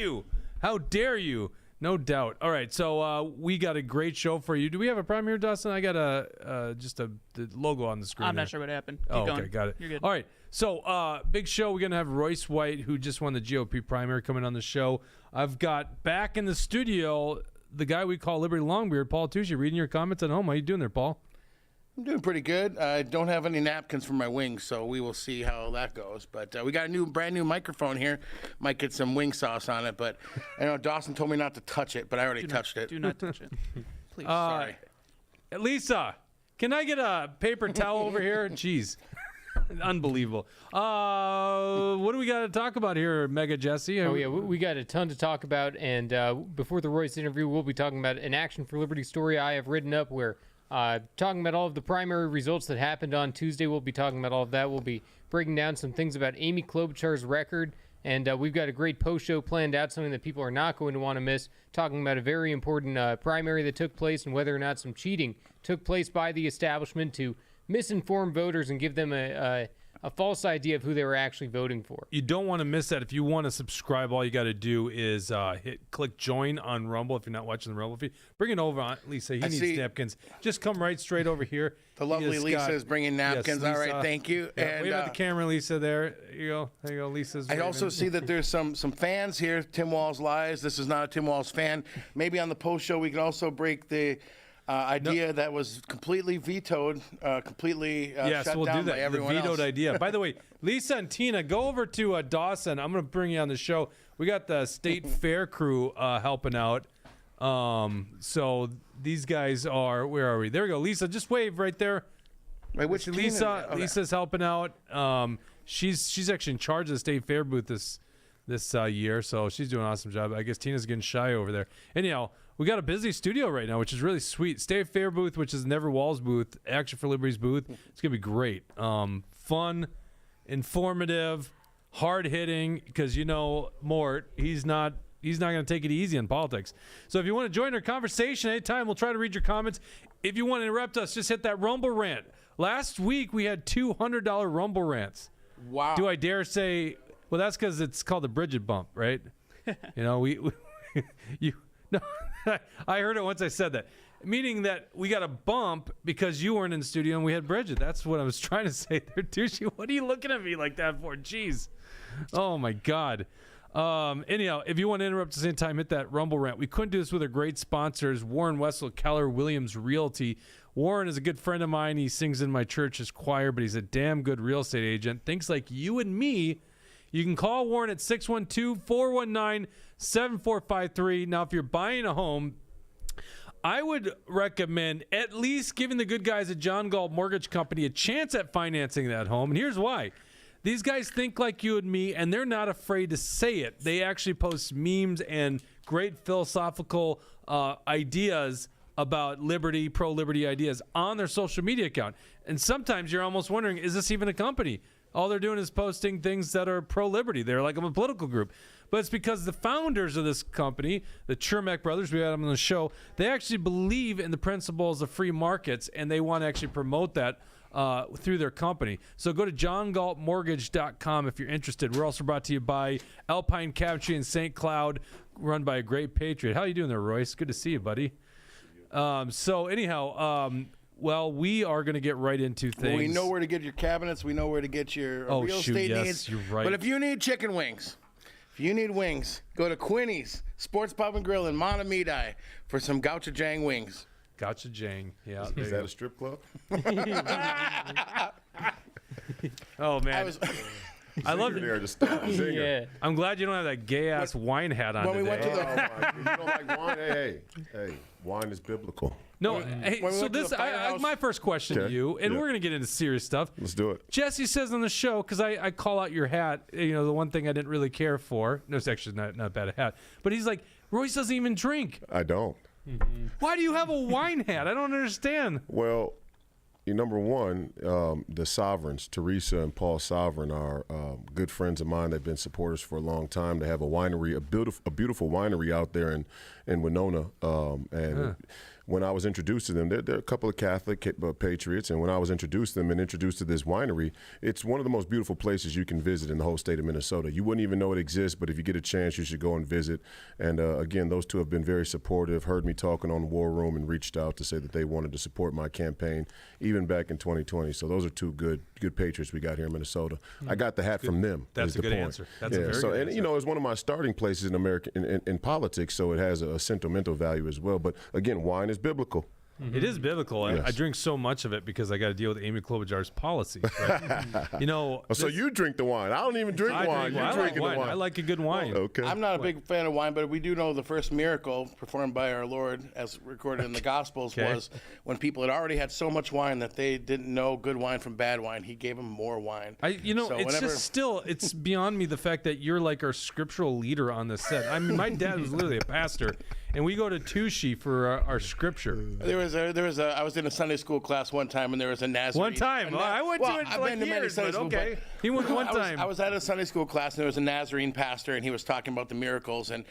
you? How dare you? No doubt. All right, so we got a great show for you. Do we have a prime here, Dustin? I got the logo on the screen. I'm not sure what happened. Keep going. going. Okay, got it. You're good. All right, so big show. We're going to have Royce White, who just won the GOP primary, coming on the show. I've got back in the studio the guy we call Liberty Longbeard, Paul Tucci, reading your comments at home. How you doing there, Paul? I'm doing pretty good. I don't have any napkins for my wings, so we will see how that goes. But we got a brand new microphone here. Might get some wing sauce on it, but I know Dawson told me not to touch it, but I already touched it. Do not touch it. Please. Sorry. Lisa, can I get a paper towel over here? Jeez. Unbelievable. What do we got to talk about here, Mega Jesse? Oh, yeah, we got a ton to talk about. And before the Royce interview, we'll be talking about an Action for Liberty story I have written up where talking about all of the primary results that happened on Tuesday. We'll be talking about all of that. We'll be breaking down some things about Amy Klobuchar's record. And we've got a great post-show planned out, something that people are not going to want to miss, talking about a very important primary that took place and whether or not some cheating took place by the establishment to misinform voters and give them a false idea of who they were actually voting for. You don't want to miss that. If you want to subscribe, all you got to do is click join on Rumble if you're not watching the Rumble feed. Bring it over, Aunt Lisa. He needs napkins. Just come right straight over here. The lovely Lisa is bringing napkins. Yes, all right, thank you. Yeah, and wave at the camera, Lisa. There you go. There you go, Lisa's. I also see that there's some fans here. Tim Walz lies. This is not a Tim Walz fan. Maybe on the post show we can also break the idea that was completely vetoed, completely shut down by everyone else. The vetoed idea. By the way, Lisa and Tina, go over to Dawson. I'm going to bring you on the show. We got the State Fair crew helping out. So these guys are, where are we? There we go. Lisa, just wave right there. Wait, which Lisa? Okay. Lisa's helping out. She's actually in charge of the State Fair booth this year, so she's doing an awesome job. I guess Tina's getting shy over there. Anyhow, we got a busy studio right now, which is really sweet. State Fair booth, which is Never Walls booth, Action for Liberty's booth. It's gonna be great. Fun, informative, hard hitting. Because Mort, he's not going to take it easy in politics. So if you want to join our conversation anytime, we'll try to read your comments. If you want to interrupt us, just hit that Rumble rant. Last week we had $200 Rumble rants. Wow. Do I dare say? Well, that's because it's called the Bridget bump, right? No, I heard it once I said that. Meaning that we got a bump because you weren't in the studio and we had Bridget. That's what I was trying to say there, Tucci. What are you looking at me like that for? Jeez. Oh, my God. Anyhow, if you want to interrupt us anytime, hit that Rumble rant. We couldn't do this with our great sponsors, Warren Wessel, Keller Williams Realty. Warren is a good friend of mine. He sings in my church's choir, but he's a damn good real estate agent. Thinks like you and me. You can call Warren at 612-419-7453. Now, if you're buying a home, I would recommend at least giving the good guys at John Galt Mortgage Company a chance at financing that home. And here's why. These guys think like you and me, and they're not afraid to say it. They actually post memes and great philosophical ideas about liberty, pro-liberty ideas on their social media account. And sometimes you're almost wondering, is this even a company? All they're doing is posting things that are pro-liberty. They're like a political group. But it's because the founders of this company, the Chermak brothers, we had them on the show, they actually believe in the principles of free markets, and they want to actually promote that through their company. So go to johngaltmortgage.com if you're interested. We're also brought to you by Alpine Cabinetry in St. Cloud, run by a great patriot. How you doing there, Royce? Good to see you, buddy. So anyhow, well, we are going to get right into things. Well, we know where to get your cabinets. We know where to get your real estate needs. You're right. But if you need chicken wings, go to Quinny's Sports Pub and Grill in Montemedi for some gochujang wings. Gochujang, yeah. Is that a strip club? Oh, man. I love it. Yeah. I'm glad you don't have that gay-ass wine hat on today. We went to the... You don't like wine? Hey, wine is biblical. No, hey, so this, my first question to you, and we're going to get into serious stuff. Let's do it. Jesse says on the show, because I call out your hat, the one thing I didn't really care for. No, it's actually not a bad hat. But he's like, Royce doesn't even drink. I don't. Mm-hmm. Why do you have a wine hat? I don't understand. Well, number one, the Sovereigns, Teresa and Paul Sovereign, are good friends of mine. They've been supporters for a long time. They have a winery, a beautiful winery out there in Winona, and when I was introduced to them, they're a couple of Catholic patriots, and when I was introduced to them and introduced to this winery, it's one of the most beautiful places you can visit in the whole state of Minnesota. You wouldn't even know it exists, but if you get a chance, you should go and visit. And again, those two have been very supportive, heard me talking on War Room, and reached out to say that they wanted to support my campaign, even back in 2020. So those are two good patriots we got here in Minnesota. I got the hat from them. That's a good answer. That's a very good answer. You know, it's one of my starting places in America in politics, so it has a sentimental value as well. But again, wine is biblical. It is biblical. Yes. I drink so much of it because I got to deal with Amy Klobuchar's policies. Right? You know, So you drink the wine. I don't even drink wine. I You're like drinking wine. the wine. I like a good wine. Okay. I'm not a big fan of wine, but we do know the first miracle performed by our Lord, as recorded in the Gospels, was when people had already had so much wine that they didn't know good wine from bad wine. He gave them more wine. It's beyond me the fact that you're like our scriptural leader on this set. I mean, my dad was literally a pastor, and we go to Tushi for our scripture. I was in a Sunday school class one time, and there was a Nazarene. One time? I went to it for I've like been to many years, Sunday but school, okay. He went one time. I was at a Sunday school class, and there was a Nazarene pastor, and he was talking about the miracles and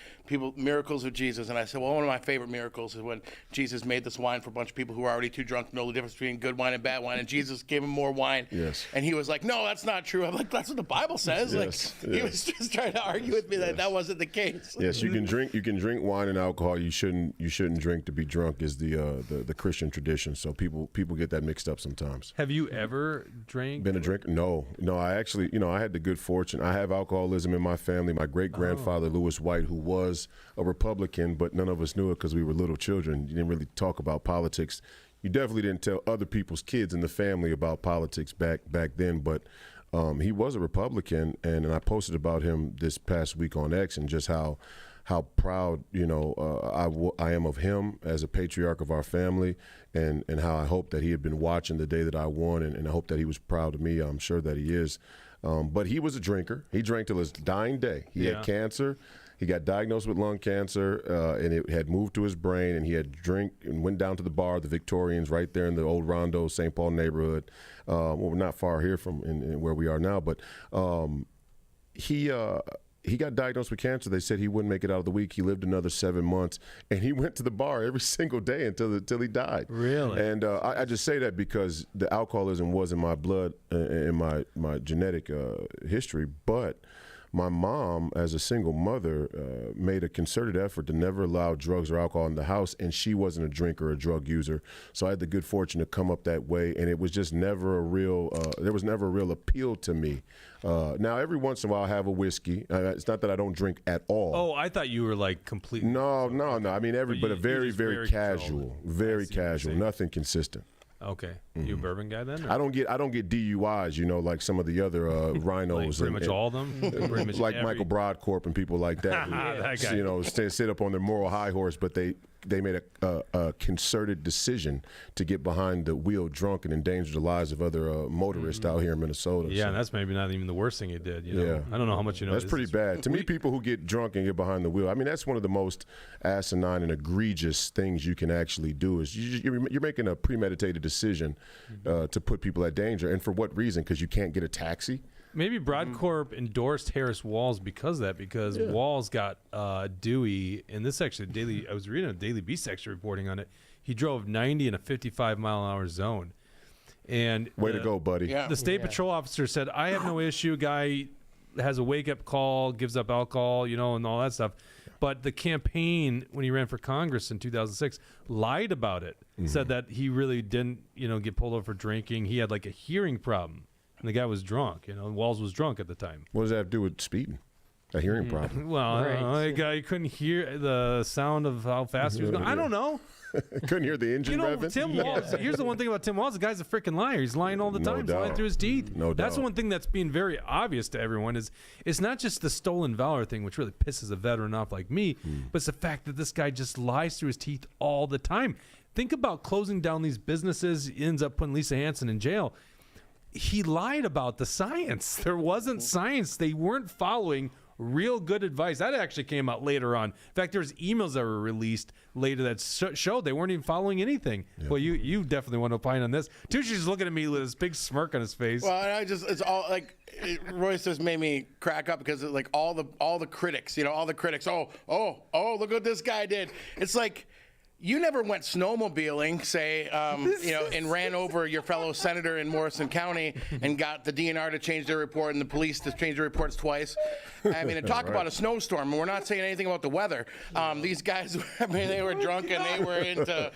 miracles of Jesus. And I said, well, one of my favorite miracles is when Jesus made this wine for a bunch of people who were already too drunk to know the difference between good wine and bad wine, and Jesus gave them more wine. Yes. And he was like, no, that's not true. I'm like, that's what the Bible says. He was just trying to argue with me that wasn't the case. Yes, you can drink wine and alcohol. You shouldn't drink to be drunk is the Christian tradition. So people get that mixed up sometimes. Have you ever drank? Been a drinker? No. I actually, I had the good fortune. I have alcoholism in my family. My great grandfather, Royce White, who was a Republican, but none of us knew it because we were little children. You didn't really talk about politics. You definitely didn't tell other people's kids in the family about politics back then. But he was a Republican, and I posted about him this past week on X and just how proud I am of him as a patriarch of our family, and how I hope that he had been watching the day that I won, and I hope that he was proud of me. I'm sure that he is. But he was a drinker. He drank till his dying day. He had cancer. He got diagnosed with lung cancer, and it had moved to his brain, and he had drank and went down to the bar, the Victorians, right there in the old Rondo, St. Paul neighborhood. Well, we're not far here from in where we are now, but he got diagnosed with cancer. They said he wouldn't make it out of the week. He lived another 7 months, and he went to the bar every single day until he died. Really? And I just say that because the alcoholism was in my blood, in my genetic history, but my mom, as a single mother, made a concerted effort to never allow drugs or alcohol in the house, and she wasn't a drinker or a drug user. So I had the good fortune to come up that way, and it was just never a real, there was never a real appeal to me. Now, every once in a while, I have a whiskey. It's not that I don't drink at all. Oh, I thought you were like completely. No. I mean, but a very, very casual, very casual, nothing consistent. Okay, you a bourbon guy then? Or? I don't get DUIs, like some of the other rhinos. Like pretty much all of them. Pretty much like Michael Broadcorp and people like that. Who, that guy. Sit up on their moral high horse, but they made a concerted decision to get behind the wheel drunk and endanger the lives of other motorists out here in Minnesota. Yeah, and that's maybe not even the worst thing he did. Yeah, I don't know how much you know. That's pretty bad. To me, people who get drunk and get behind the wheel, I mean, that's one of the most asinine and egregious things you can actually do. Is you're making a premeditated decision to put people at danger, and for what reason? Because you can't get a taxi. Maybe Broadcorp endorsed Harris Walls because of that, because Walls got Dewey, and this actually I was reading a Daily Beast actually reporting on it. He drove 90 in a 55-mile-an-hour zone. And way to go, buddy. Yeah. The state patrol officer said, I have no issue. Guy has a wake-up call, gives up alcohol, and all that stuff. But the campaign, when he ran for Congress in 2006, lied about it. Said that he really didn't, get pulled over for drinking. He had like a hearing problem. And the guy was drunk, Walls was drunk at the time. What does that have to do with speeding? A hearing problem. Well, I don't know. The guy couldn't hear the sound of how fast he was going. I don't know. Couldn't hear the engine revving? Tim Walz, here's the one thing about Tim Walz. The guy's a freaking liar. He's lying all the time. He's lying through his teeth. No doubt. That's the one thing that's being very obvious to everyone is it's not just the stolen valor thing, which really pisses a veteran off like me, but it's the fact that this guy just lies through his teeth all the time. Think about closing down these businesses. He ends up putting Lisa Hansen in jail. He lied about the science. There wasn't science. They weren't following real good advice. That actually came out later on. In fact, there's emails that were released later that showed they weren't even following anything. Yeah. Well, you definitely want to opine on this. Tushy's looking at me with this big smirk on his face. Well, it's all like Royce just made me crack up because like all the critics, all the critics. Oh, look what this guy did. It's like, You never went snowmobiling, say, and ran over your fellow senator in Morrison County and got the DNR to change their report and the police to change their reports twice. I mean, and talk about a snowstorm. And we're not saying anything about the weather. These guys, they were drunk and they were into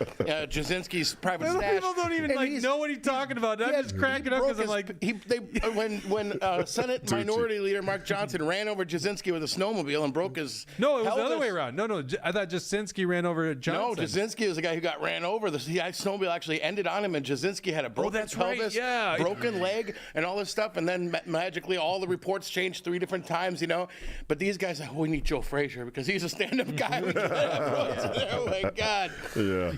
Jasinski's private stash. People don't even know what he's talking about. I'm just cracking up because I'm like, when Senate Minority Leader Mark Johnson ran over Jasinski with a snowmobile and broke his. No, it was the other way around. No, I thought Jasinski ran over Johnson. No, Jasinski was the guy who got ran over. The snowmobile actually ended on him, and Jasinski had a broken pelvis, broken leg, and all this stuff. And then magically, all the reports changed 3 different times, But these guys, we need Joe Frazier because he's a stand-up guy. Oh my God. Yeah.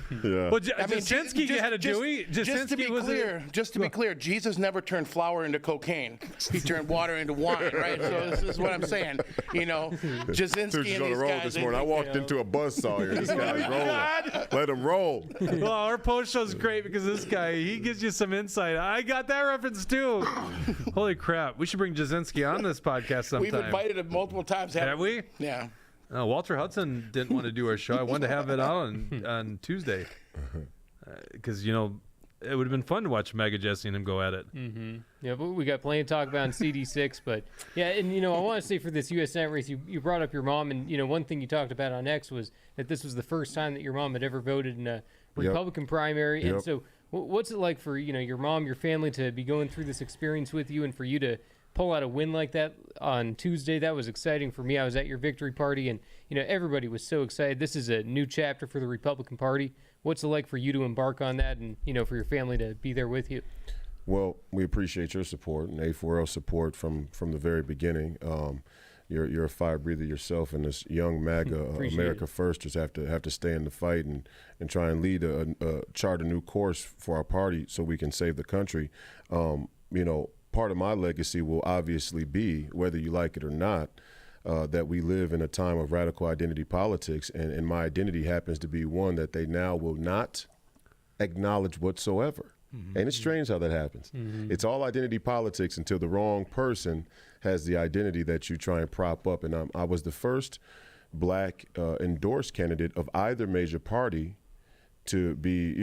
Well, Jasinski had a Dewey. Just to be clear, Jesus never turned flour into cocaine. He turned water into wine, right? So this is what I'm saying. Jasinski and these guys. This morning. I walked into a buzzsaw here. This guy's rolling. Let him roll. Well, our post show's great because this guy, he gives you some insight. I got that reference too. Holy crap. We should bring Jasinski on this podcast sometime. We've invited him multiple times. Have we? Yeah. Walter Hudson didn't want to do our show. I wanted to have it out on Tuesday because, it would have been fun to watch Mega Jesse and him go at it. Mm-hmm. Yeah, but we got plenty to talk about in CD6. But, yeah, and, I want to say for this U.S. Senate race, you brought up your mom. And, one thing you talked about on X was that this was the first time that your mom had ever voted in a Republican primary. Yep. And so what's it like for, your mom, your family to be going through this experience with you and for you to pull out a win like that on Tuesday? That was exciting for me. I was at your victory party, and, everybody was so excited. This is a new chapter for the Republican Party. What's it like for you to embark on that and, for your family to be there with you? Well, we appreciate your support and A4L support from the very beginning. You're a fire breather yourself, and this young MAGA America Firsters have to stay in the fight and try and lead chart a new course for our party so we can save the country. Part of my legacy will obviously be, whether you like it or not, that we live in a time of radical identity politics, and my identity happens to be one that they now will not acknowledge whatsoever. Mm-hmm. And it's strange how that happens. Mm-hmm. It's all identity politics until the wrong person has the identity that you try and prop up. And I was the first black endorsed candidate of either major party to be,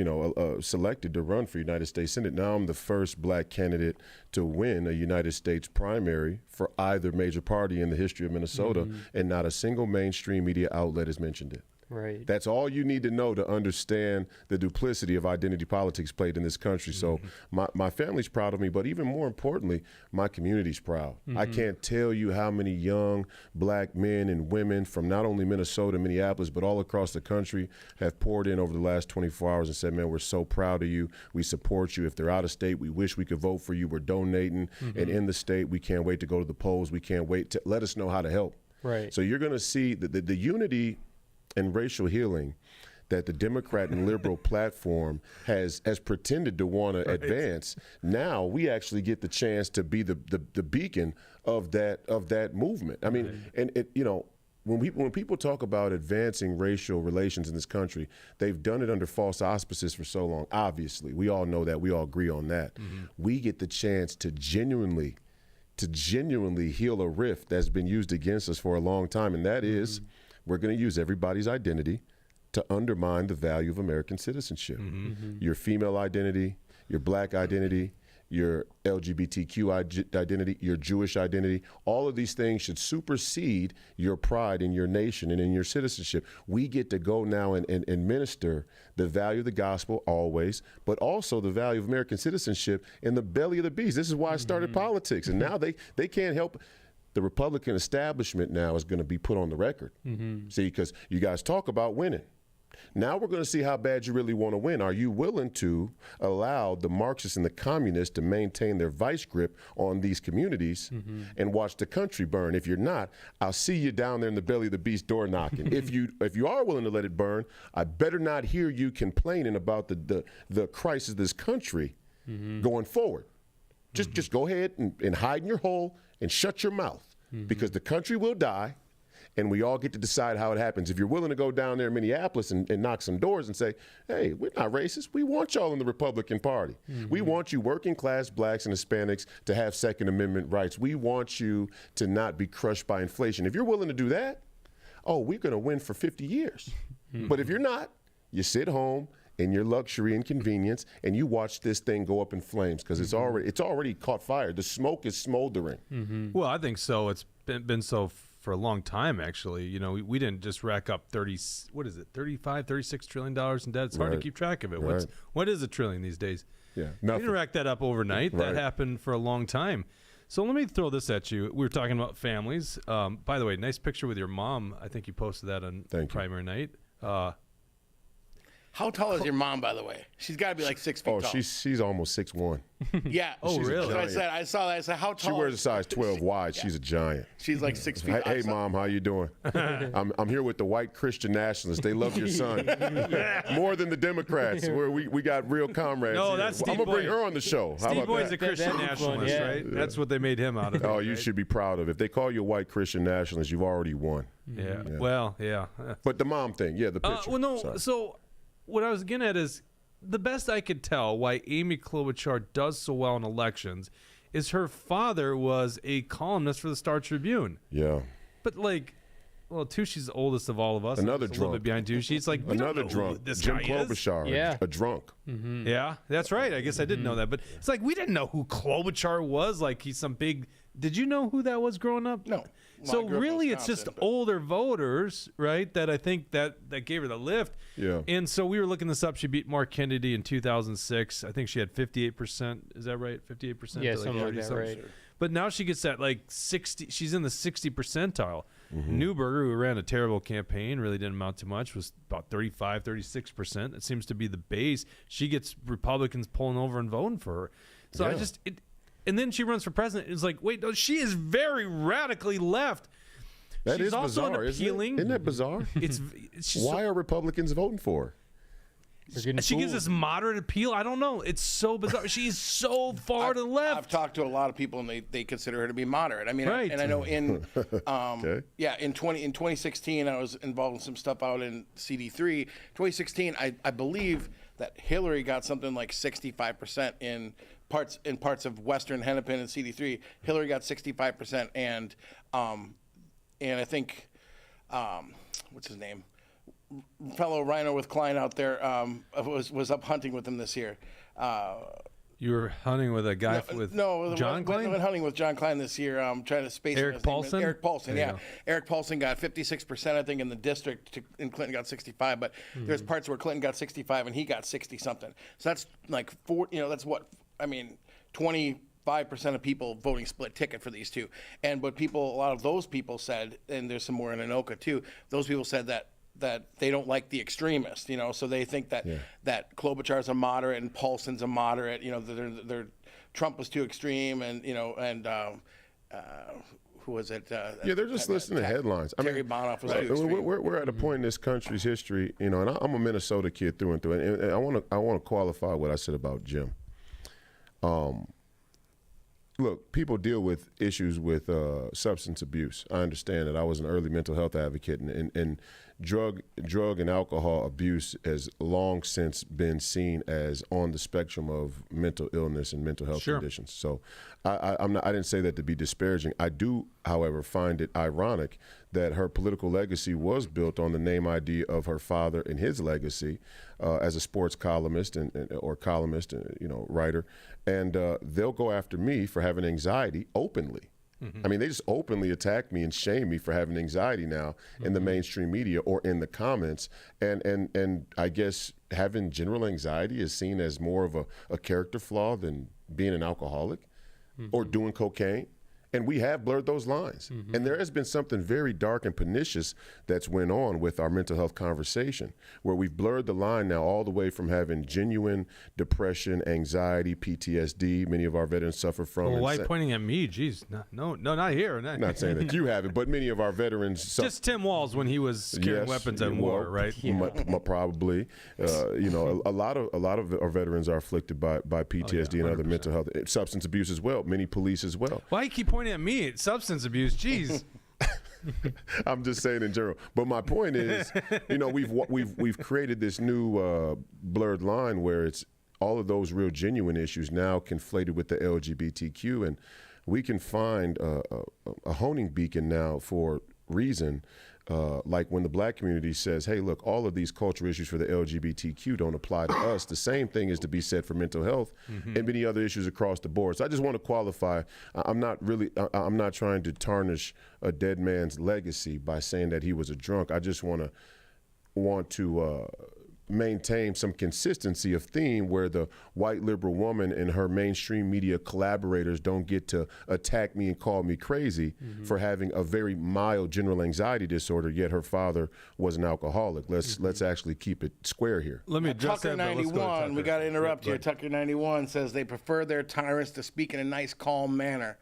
selected to run for United States Senate. Now I'm the first black candidate to win a United States primary for either major party in the history of Minnesota, and not a single mainstream media outlet has mentioned it. Right. That's all you need to know to understand the duplicity of identity politics played in this country. So my family's proud of me, but even more importantly, my community's proud. I can't tell you how many young black men and women from not only Minnesota, Minneapolis, but all across the country have poured in over the last 24 hours and said, man, we're so proud of you. We support you. If they're out of state, we wish we could vote for you. We're donating. And in the state, we can't wait to go to the polls. We can't wait to let us know how to help. Right. So you're going to see the unity and racial healing that the Democrat and liberal platform has pretended to want to advance. Now we actually get the chance to be the beacon of that movement. I mean, and when people talk about advancing racial relations in this country, they've done it under false auspices for so long. Obviously, we all know that. We all agree on that. We get the chance to genuinely heal a rift that's been used against us for a long time, and that is we're going to use everybody's identity to undermine the value of American citizenship. Your female identity, your black identity, your LGBTQ identity, your Jewish identity, all of these things should supersede your pride in your nation and in your citizenship. We get to go now and minister the value of the gospel always, but also the value of American citizenship in the belly of the beast. This is why I started politics, and now they can't help. The Republican establishment now is going to be put on the record. See, because you guys talk about winning. Now we're going to see how bad you really want to win. Are you willing to allow the Marxists and the communists to maintain their vice grip on these communities and watch the country burn? If you're not, I'll see you down there in the belly of the beast door knocking. If you are willing to let it burn, I better not hear you complaining about the crisis of this country going forward. Just go ahead and hide in your hole and shut your mouth, because the country will die, and we all get to decide how it happens. If you're willing to go down there in Minneapolis and knock some doors and say, hey, we're not racist. We want y'all in the Republican Party. We want you working class blacks and Hispanics to have Second Amendment rights. We want you to not be crushed by inflation. If you're willing to do that, we're going to win for 50 years. But if you're not, You sit home in your luxury and convenience, and you watch this thing go up in flames because it's already caught fire. The smoke is smoldering. Well, I think so. It's been so for a long time, actually. You know, we didn't just rack up 36 trillion dollars in debt. It's hard to keep track of it. Right. What is a trillion these days? Yeah, We nothing. didn't rack that up overnight. That Right. happened for a long time. So let me throw this at you. We were talking about families. By the way, nice picture with your mom. I think you posted that on Thank you. primary night. How tall is your mom, by the way? She's got to be like 6 feet Oh, tall. she's almost 6'1". Yeah. Oh, she's a really? giant. I saw that. I said, how tall? She wears a size 12 wide. She's a giant. She's like 6 feet. Hey, Mom, how you doing? I'm here with the white Christian nationalists. They love your son more than the Democrats. Where we got real comrades. No, here. that's I'm Steve gonna bring Boyd. her on the show. How Steve about Boyd's that? a Christian That'd be fun, nationalist, yeah. right? That's what they made him out of. Oh, it, you right? should be proud of. If they call you a white Christian nationalist, you've already won. Yeah. Well, yeah. But the mom thing, yeah, the picture. Well, no. Sorry. So what I was getting at is the best I could tell why Amy Klobuchar does so well in elections is her father was a columnist for the Star Tribune. Yeah. But Tushy's the oldest of all of us. Another Just a little bit drunk. behind Tushy. It's like we Another don't know who drunk. this Jim guy is. Klobuchar, Yeah. a drunk. Yeah, that's right. I guess I didn't know that, but it's like we didn't know who Klobuchar was. Like he's some big. Did you know who that was growing up? No. Well, So I grew up in really, it's just Wisconsin, but- older voters, right? That I think that gave her the lift. Yeah. And so we were looking this up. She beat Mark Kennedy in 2006. I think she had 58%. Is that right? 58%. Yeah, to, something like that, 30-something. right. But now she gets that like 60. She's in the 60 percentile. Mm-hmm. Newberger, who ran a terrible campaign, really didn't amount to much, was about 35, 36%. It seems to be the base. She gets Republicans pulling over and voting for her. So Yeah. and then she runs for president. It's like, wait, no, she is very radically left. That She's is also bizarre, an appealing. isn't that bizarre? She's Why are Republicans voting for her? They're getting she gives fooled. this moderate appeal. I don't know. It's so bizarre. She's so far to the left. I've talked to a lot of people, and they consider her to be moderate. I mean, Right. and I know in Okay. in 2016, I was involved in some stuff out in CD3. 2016, I believe that Hillary got something like 65% in parts of Western Hennepin and CD3. Hillary got 65%, and I think what's his name? Fellow Rhino with Klein out there was up hunting with him this year. You were hunting with a guy with John Klein? Went hunting with John Klein this year. Trying to space Eric his name. Paulson? Eric Paulson, There yeah. you go. Eric Paulson got 56%, I think, in the district, and Clinton got 65. But there's parts where Clinton got 65 and he got 60 something. So that's like that's what I mean. 25% of people voting split ticket for these two. And what a lot of those people said, and there's some more in Anoka too. Those people said that they don't like the extremists, so they think that that Klobuchar's a moderate and Paulson's a moderate, they're Trump was too extreme, and who was it? Yeah, they're just listening to headlines. Terry Bonoff was too right, extreme. we're at a point in this country's history, and I'm a Minnesota kid through and through, and I want to qualify what I said about Jim. Look, people deal with issues with substance abuse. I understand that. I was an early mental health advocate, and drug and alcohol abuse has long since been seen as on the spectrum of mental illness and mental health Sure. conditions. So I didn't say that to be disparaging. I do, however, find it ironic that her political legacy was built on the name ID of her father and his legacy as a sports columnist or columnist, writer. And they'll go after me for having anxiety openly. I mean, they just openly attack me and shame me for having anxiety now in the mainstream media or in the comments. And I guess having general anxiety is seen as more of a character flaw than being an alcoholic or doing cocaine. And we have blurred those lines. And there has been something very dark and pernicious that's went on with our mental health conversation, where we've blurred the line now all the way from having genuine depression, anxiety, PTSD. Many of our veterans suffer from. Well, and why pointing at me? Jeez, no, not here. I'm not saying that you have it, but many of our veterans suffer. Just Tim Walz when he was carrying weapons at war, right? Probably. A lot of our veterans are afflicted by PTSD and other mental health, substance abuse as well. Many police as well. Why you keep pointing at me? It's substance abuse. Jeez. I'm just saying in general. But my point is, we've created this new blurred line where it's all of those real genuine issues now conflated with the LGBTQ, and we can find a honing beacon now for reason like when the black community says, hey, look, all of these cultural issues for the LGBTQ don't apply to us, the same thing is to be said for mental health and many other issues across the board. So I just want to qualify. I'm not trying to tarnish a dead man's legacy by saying that he was a drunk. I just want to maintain some consistency of theme where the white liberal woman and her mainstream media collaborators don't get to attack me and call me crazy for having a very mild general anxiety disorder, yet her father was an alcoholic. Let's actually keep it square here. Let me address Tucker that, but let's go to 91, Tucker. we got to interrupt here. Tucker 91 says they prefer their tyrants to speak in a nice, calm manner.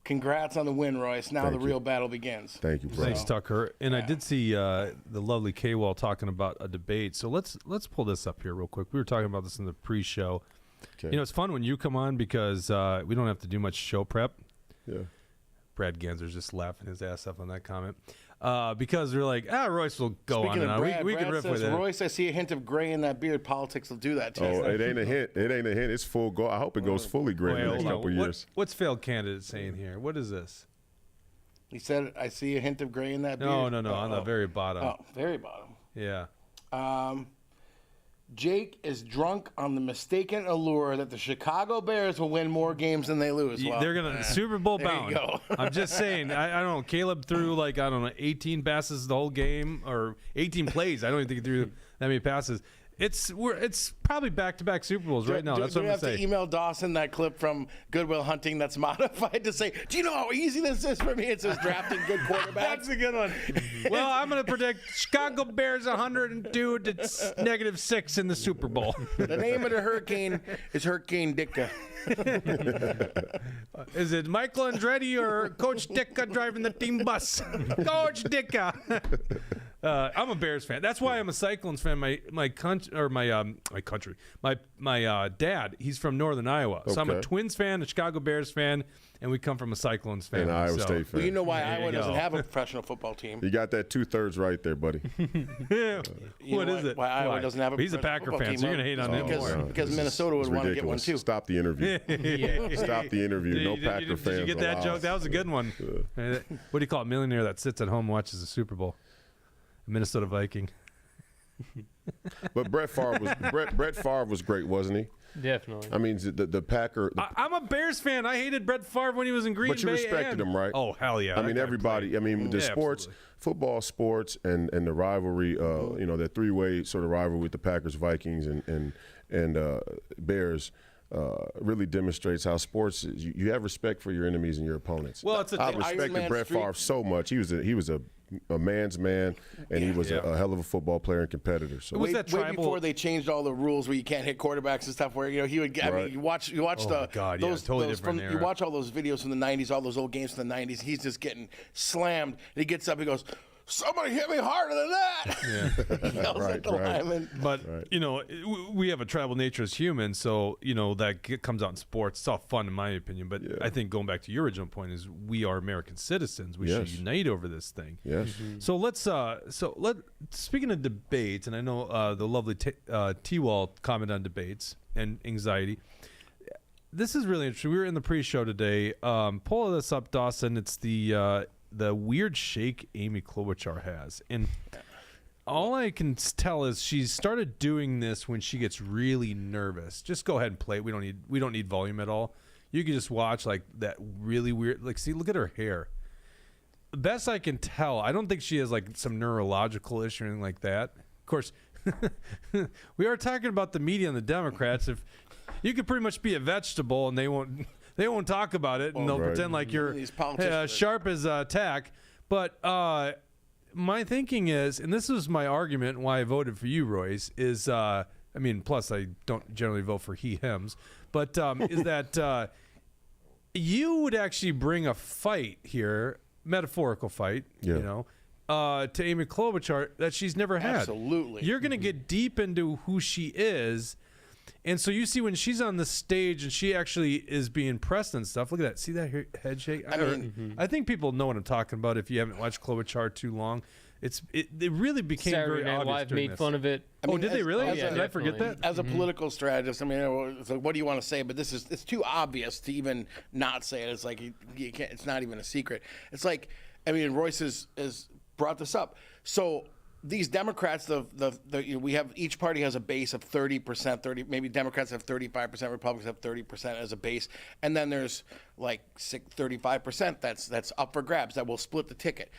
Congrats on the win, Royce. Now the real battle begins. Thank you, bro. Thanks, Tucker. And I did see the lovely K-Wall talking about a debate. So let's pull this up here real quick. We were talking about this in the pre-show. Okay. You know, it's fun when you come on because we don't have to do much show prep. Yeah. Brad Ganser's just laughing his ass up on that comment. Because we're like, Royce will go Speaking on and of on. Brad, We Brad can riff says, with it. Royce, I see a hint of gray in that beard. Politics will do that to Oh, us. it ain't a hint. It ain't a hint. It's full go. I hope it goes fully gray in the next hold on. couple years. What's failed candidate saying here? What is this? He said, I see a hint of gray in that beard. No, on the very bottom. Oh, very bottom. Yeah. Jake is drunk on the mistaken allure that the Chicago Bears will win more games than they lose. Well, They're going to Super Bowl there you bound. go. I'm just saying, I don't know. Caleb threw 18 passes the whole game or 18 plays. I don't even think he threw that many passes. It's probably back-to-back Super Bowls right now. That's what do I'm we going have to to email Dawson that clip from Goodwill Hunting that's modified to say, do you know how easy this is for me? It says drafting good quarterbacks. That's a good one. Well, I'm going to predict Chicago Bears 102 to -6 in the Super Bowl. The name of the hurricane is Hurricane Ditka. Is it Michael Andretti or Coach Ditka driving the team bus? Coach Ditka. I'm a Bears fan. That's why I'm a Cyclones fan. My dad, he's from Northern Iowa, so I'm a Okay. Twins fan, a Chicago Bears fan, and we come from a Cyclones family. And Iowa so. State fan. Well, you know why There Iowa you doesn't go. have a professional football team. You got that 2/3 right there, buddy. What is it? Why Iowa doesn't have a He's a professional Packer football fan, team? so you're going to hate on him Because- more. because This Minnesota is would wanna get one, ridiculous. too. Stop the interview. Stop the interview. No Packer fans. Did you get that allowed. joke? That was a good one. What do you call it? Millionaire that sits at home and watches the Super Bowl. A Minnesota Viking. But Brett Favre was great, wasn't he? Definitely. I mean, the Packer. I'm a Bears fan. I hated Brett Favre when he was in Green Bay. But you respected him, right? Oh, hell yeah. I That mean, guy everybody. played. I mean, the Yeah, sports, absolutely. football, sports, and the rivalry. The three-way sort of rivalry with the Packers, Vikings, and Bears. Really demonstrates how sports is. You have respect for your enemies and your opponents. Well, it's a I thing. respected Man Brett Street. Favre so much. He was a man's man, and he was a hell of a football player and competitor. So It was Way, that way tribal- before they changed all the rules where you can't hit quarterbacks and stuff. Where he would. I Right. mean, you watch Oh, the God, yeah, those totally those different from era. you watch all those videos from the '90s, all those old games from the '90s. He's just getting slammed. And he gets up. He goes, "Somebody hit me harder than that!" He yells at the Right. lineman. But, we have a tribal nature as humans, so, that comes out in sports. It's all fun, in my opinion. But I think going back to your original point is we are American citizens. We should Yes. unite over this thing. yes, So speaking of debates, and I know the lovely T-Wall comment on debates and anxiety. This is really interesting. We were in the pre-show today. Pull this up, Dawson. It's the weird shake Amy Klobuchar has, and all I can tell is she's started doing this when she gets really nervous. Just go ahead and play it. We don't need volume at all. You can just watch that really weird. See, look at her hair. Best I can tell, I don't think she has some neurological issue or anything like that. Of course, we are talking about the media and the Democrats. If you could pretty much be a vegetable and they won't talk about it, and they'll Right. pretend like you're These politicians. sharp as a tack. But my thinking is, and this is my argument why I voted for you, Royce, is plus I don't generally vote for he/hims, but is that you would actually bring a fight here, metaphorical fight, Yeah. to Amy Klobuchar that she's never had. Absolutely. You're going to get deep into who she is. And so you see when she's on the stage and she actually is being pressed and stuff. Look at that. See that head shake? I think people know what I'm talking about if you haven't watched Klobuchar too long. It really became Saturday very Night obvious Live during made this. fun of it. Oh, did they really? as Did I forget definitely. that? As a political strategist, it's like, what do you want to say? But it's too obvious to even not say it. It's like you can't. It's not even a secret. It's like, Royce is brought this up. So these Democrats, we have each party has a base of 30%. Maybe Democrats have 35%, Republicans have 30% as a base, and then there's like 35% that's up for grabs that will split the ticket,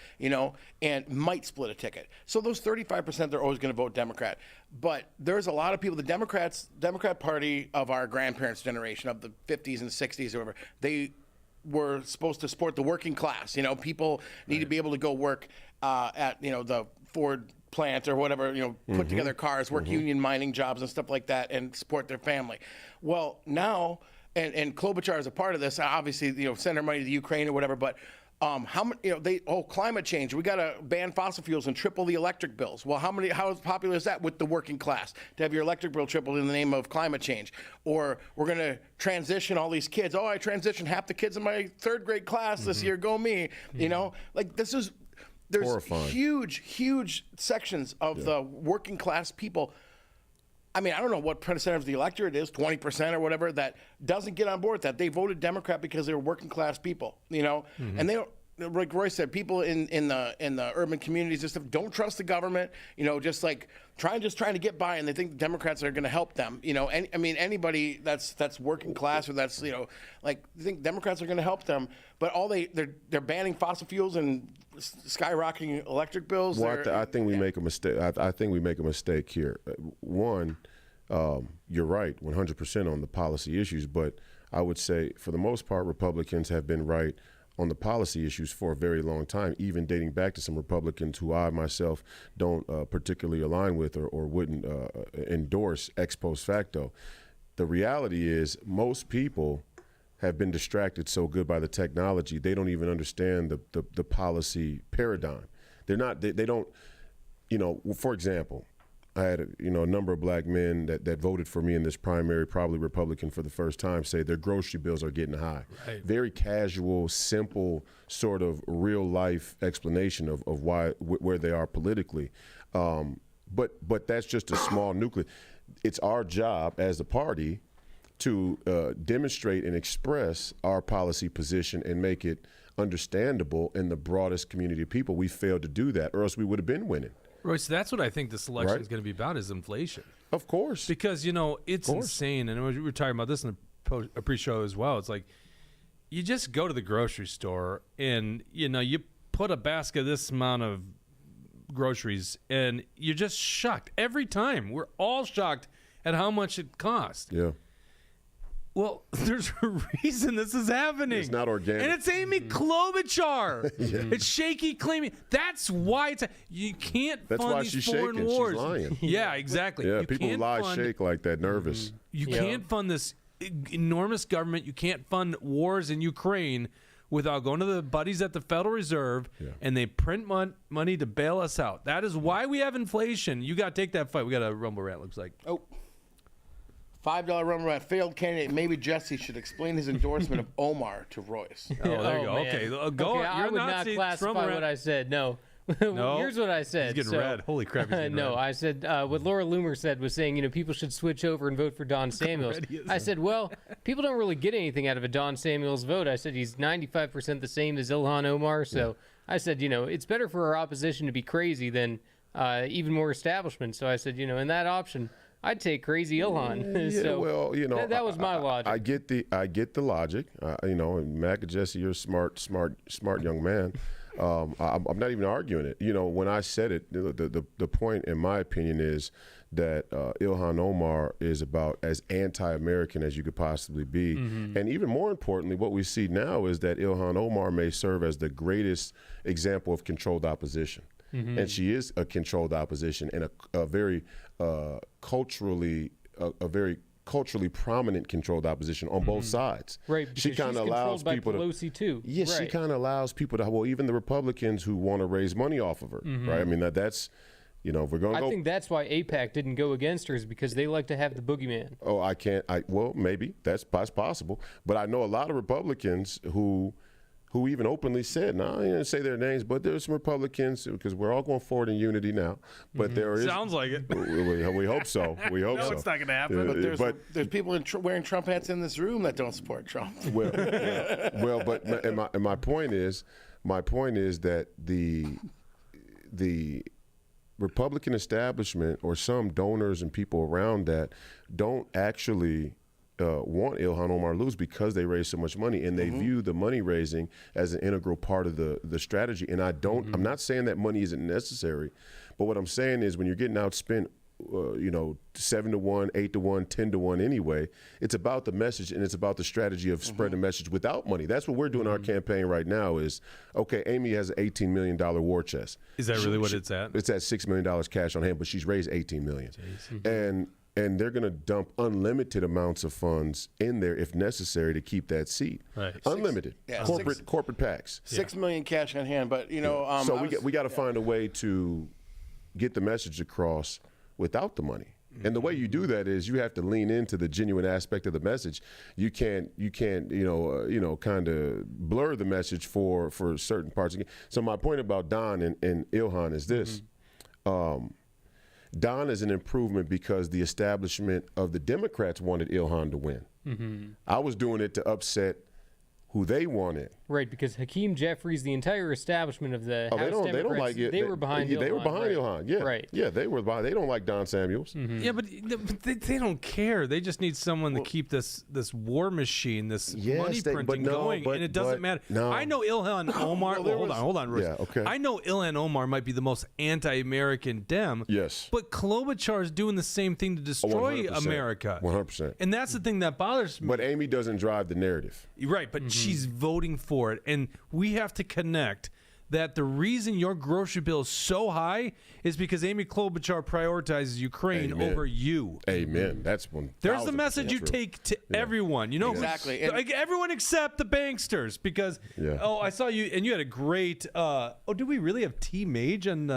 and might split a ticket. So those 35%, they're always going to vote Democrat. But there's a lot of people, the Democrat Party of our grandparents' generation, of the 50s and 60s or whatever, they were supposed to support the working class. People need to be able to go work at the Ford plant or whatever, put together cars, work union mining jobs and stuff like that, and support their family. Well, now, and Klobuchar is a part of this. Obviously, send our money to the Ukraine or whatever. But how many? Climate change. We got to ban fossil fuels and triple the electric bills. Well, how popular is that with the working class to have your electric bill tripled in the name of climate change? Or we're going to transition all these kids. Oh, I transitioned half the kids in my third grade class this year. Go me. This is. There's horrifying. huge sections of the working class people. I mean, I don't know what percentage of the electorate is, 20% or whatever, that doesn't get on board with that. They voted Democrat because they were working class people, and they don't. Like Royce said, people in the urban communities and stuff don't trust the government. Just like trying to get by, and they think the Democrats are going to help them. Anybody that's working class or that's they think Democrats are going to help them, but they're banning fossil fuels and skyrocketing electric bills. Well, I think we make a mistake. I think we make a mistake here. One, you're right, 100% on the policy issues, but I would say for the most part, Republicans have been right on the policy issues for a very long time, even dating back to some Republicans who I myself don't particularly align with or wouldn't endorse ex post facto. The reality is most people have been distracted so good by the technology, they don't even understand the policy paradigm. They don't, for example, I had a number of black men that voted for me in this primary, probably Republican for the first time, say their grocery bills are getting high. Right. Very casual, simple, sort of real life explanation of where they are politically. But that's just a small nucleus. It's our job as a party to demonstrate and express our policy position and make it understandable in the broadest community of people. We failed to do that, or else we would have been winning. Royce, that's what I think this election is going to be about, is inflation. Of course. Because, it's insane. And we were talking about this in a pre-show as well. It's like you just go to the grocery store and, you put a basket of this amount of groceries and you're just shocked. Every time. We're all shocked at how much it costs. Yeah. Well, there's a reason this is happening. It's not organic. And it's Amy Klobuchar. It's shaky claiming. That's why you can't fund these foreign wars. She's lying. Yeah, exactly. Yeah, people lie, shake like that, nervous. You can't fund this enormous government. You can't fund wars in Ukraine without going to the buddies at the Federal Reserve, and they print money to bail us out. That is why we have inflation. You got to take that fight. We got a rumble rant, looks like. Oh. $5 rumble rant. Failed candidate. Maybe Jesse should explain his endorsement of Omar to Royce. Oh, there you go. Man. Okay, go. Okay, I would not classify what I said. No. Here's what I said. He's getting red. Holy crap, he's getting no, red. I said what Laura Loomer said was saying, people should switch over and vote for Don Samuels. I said, well, people don't really get anything out of a Don Samuels vote. I said he's 95% the same as Ilhan Omar. So I said, it's better for our opposition to be crazy than even more establishment. So I said, in that option, I'd take crazy Ilhan. Yeah, so well, that was my logic. I get the logic. And Mac and Jesse, you're a smart young man. I'm not even arguing it. When I said it, the point, in my opinion, is that Ilhan Omar is about as anti-American as you could possibly be. And even more importantly, what we see now is that Ilhan Omar may serve as the greatest example of controlled opposition. And she is a controlled opposition and a very culturally prominent controlled opposition on both sides. Right, she kind of allows people to Pelosi too. Yes, she kind of allows people to. Well, even the Republicans who want to raise money off of her, right? I mean, that's if we're going to go. I think that's why AIPAC didn't go against her, is because they like to have the boogeyman. Oh, I can't. Well, maybe that's possible, but I know a lot of Republicans who even openly said, no, I didn't say their names, but there's some Republicans, because we're all going forward in unity now. But there is. Sounds like it. We hope so. We hope so. No, it's not going to happen. But there's people wearing Trump hats in this room that don't support Trump. Well, but my point is that the Republican establishment or some donors and people around that don't actually want Ilhan Omar lose because they raise so much money, and they view the money raising as an integral part of the strategy. And I'm not saying that money isn't necessary, but what I'm saying is when you're getting outspent, 7-1, 8-1, 10-1 anyway, it's about the message and it's about the strategy of spreading the message without money. That's what we're doing our campaign right now is, okay, Amy has an $18 million war chest. Is that really what it's at? It's at $6 million cash on hand, but she's raised $18 million. And they're going to dump unlimited amounts of funds in there if necessary to keep that seat. Right. Unlimited. Corporate PACs. $6 million cash on hand, but so we got to find a way to get the message across without the money. And the way you do that is you have to lean into the genuine aspect of the message. You can't kind of blur the message for certain parts. So my point about Don and Ilhan is this. Don is an improvement because the establishment of the Democrats wanted Ilhan to win. I was doing it to upset who they wanted. Right, because Hakeem Jeffries, the entire establishment of the House Democrats, they don't like it. They were behind Ilhan. They were behind Ilhan, yeah. Right. Yeah, they were behind. They don't like Don Samuels. Yeah, but they don't care. They just need someone to keep this war machine, this money printing going, and it doesn't matter. No. I know Ilhan Omar. Hold on, Royce. Yeah, okay. I know Ilhan Omar might be the most anti-American Dem. Yes. But Klobuchar is doing the same thing to destroy 100%. America. 100%. And that's the thing that bothers me. But Amy doesn't drive the narrative. Right, but she's voting for it. And we have to connect that the reason your grocery bill is so high is because Amy Klobuchar prioritizes Ukraine over you. Amen. That's one. There's the message you take to everyone. Exactly. Like everyone except the banksters because, I saw you, and you had a great, do we really have T Mage and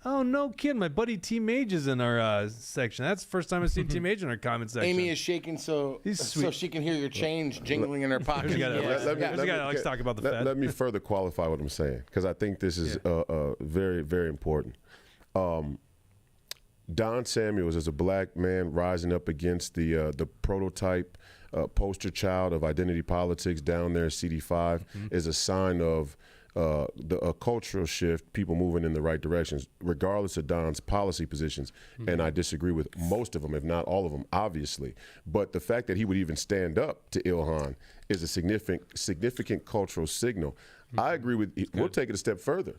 oh, no kidding. My buddy T Mage is in our section. That's the first time I've seen T Mage in our comment section. Amy is shaking so she can hear your change jingling in her pocket. There's a guy that likes to talk about the Fed. Let me further qualify what I'm saying because I think this is very, very important. Don Samuels is a black man rising up against the prototype poster child of identity politics down there at CD5 is a sign of a cultural shift, people moving in the right directions, regardless of Don's policy positions. And I disagree with most of them, if not all of them, obviously. But the fact that he would even stand up to Ilhan is a significant cultural signal. I agree with, we'll take it a step further.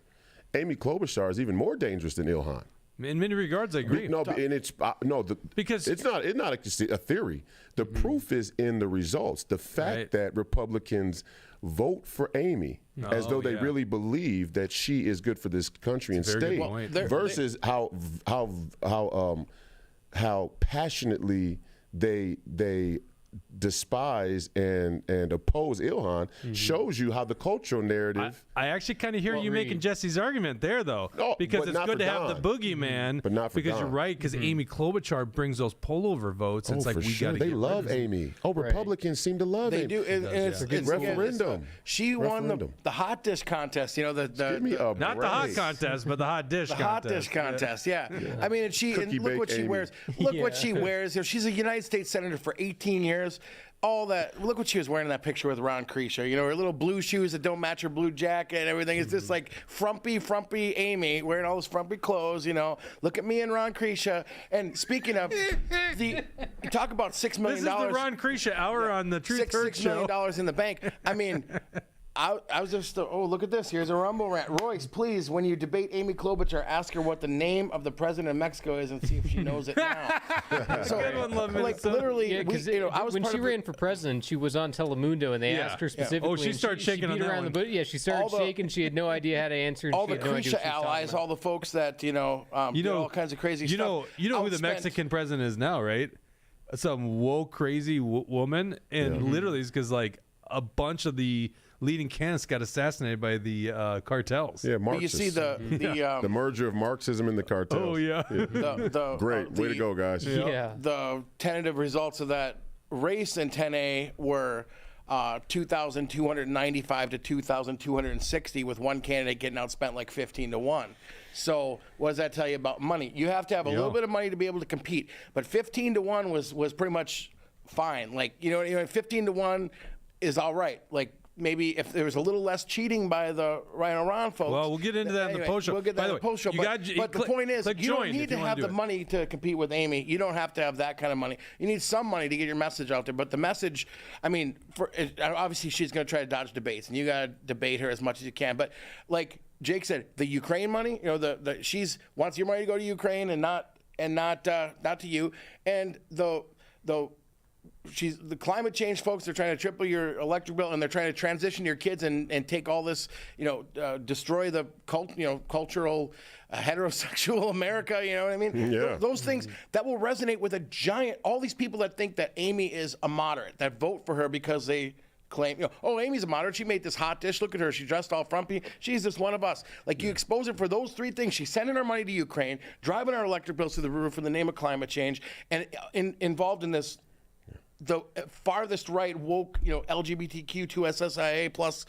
Amy Klobuchar is even more dangerous than Ilhan. In many regards, I agree. Because it's not a theory. The proof is in the results. The fact that Republicans vote for Amy as though they really believe that she is good for this country and state, versus how passionately they despise and oppose Ilhan shows you how the cultural narrative. I actually kind of hear you making Jesse's argument there, though, because it's good to have the boogeyman. But not for because Don. You're right, because Amy Klobuchar brings those pullover votes. It's like for sure. They love Amy. Republicans seem to love Amy. They do. It's referendum. She won the hot dish contest. Give me a not break. the hot contest, but the hot dish contest. Hot dish contest, yeah. I mean, and look what she wears. Look what she wears. She's a United States Senator for 18 years. All that. Look what she was wearing in that picture with Ron Kreischer. Her little blue shoes that don't match her blue jacket and everything. It's just like frumpy Amy wearing all those frumpy clothes. Look at me and Ron Kreischer. And speaking of, you talk about $6 million. This is the Ron Kreischer hour on the Truth Hurts show. $6 million in the bank. I mean. I was just, look at this. Here's a Rumble rant. Royce, please, when you debate Amy Klobuchar, ask her what the name of the president of Mexico is and see if she knows it now. So, literally, when she ran for president, she was on Telemundo, and they asked her specifically. Oh, she started shaking she beat around the bush. Yeah, she started shaking. She had no idea how to answer. All the Kreischer allies, all the folks that, do all kinds of crazy stuff. You know who the Mexican president is now, right? Some woke, crazy woman. And literally, it's because, a bunch of the leading candidates got assassinated by the cartels. Yeah, Marxists. You see the merger of Marxism and the cartels. Oh yeah. Great, way to go, guys. Yeah. The tentative results of that race in 10A were 2,295 to 2,260, with one candidate getting outspent 15-1. So what does that tell you about money? You have to have a little bit of money to be able to compete, but 15-1 was pretty much fine. 15-1 is all right. maybe if there was a little less cheating by the Rhino Ron folks. Well, we'll get into that in the post show. We'll get that in the post show. But the point is, you don't need to have the money to compete with Amy. You don't have to have that kind of money. You need some money to get your message out there. But the message, I mean, obviously she's going to try to dodge debates, and you got to debate her as much as you can. But like Jake said, the Ukraine money, she's wants your money to go to Ukraine and not to you. And the climate change folks, they're trying to triple your electric bill, and they're trying to transition your kids and take all this, destroy the cultural heterosexual America. You know what I mean? Yeah. Those things that will resonate with all these people that think that Amy is a moderate, that vote for her because they claim, Amy's a moderate. She made this hot dish. Look at her. She dressed all frumpy. She's just one of us. Like, you expose her for those three things. She's sending her money to Ukraine, driving our electric bills through the roof in the name of climate change, and involved in this the farthest right woke, LGBTQ 2SSIA plus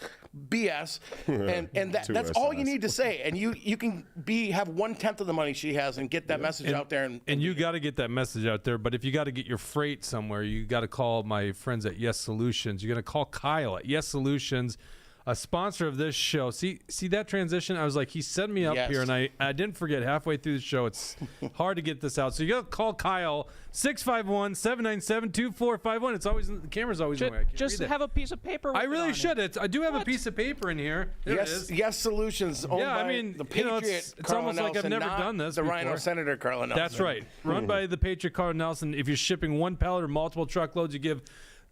BS, and that's all you need to say, and you can have 1/10 of the money she has and get that message out there. And you got to get that message out there. But if you got to get your freight somewhere, you got to call my friends at Yes Solutions. You're gonna call Kyle at Yes Solutions, a sponsor of this show. See that transition? I was like, he set me up here, and I didn't forget halfway through the show. It's hard to get this out. So you got to call Kyle, 651-797-2451. It's always, the camera's always in the way. Just have a piece of paper with I really it on should. it. I do have a piece of paper in here. There it is. Yes Solutions, owned by the Patriot, it's almost like I've Nelson, never not done this the before. Rhino Senator Carla Nelson. That's right. Run by the Patriot Carl Nelson. If you're shipping one pallet or multiple truckloads, you give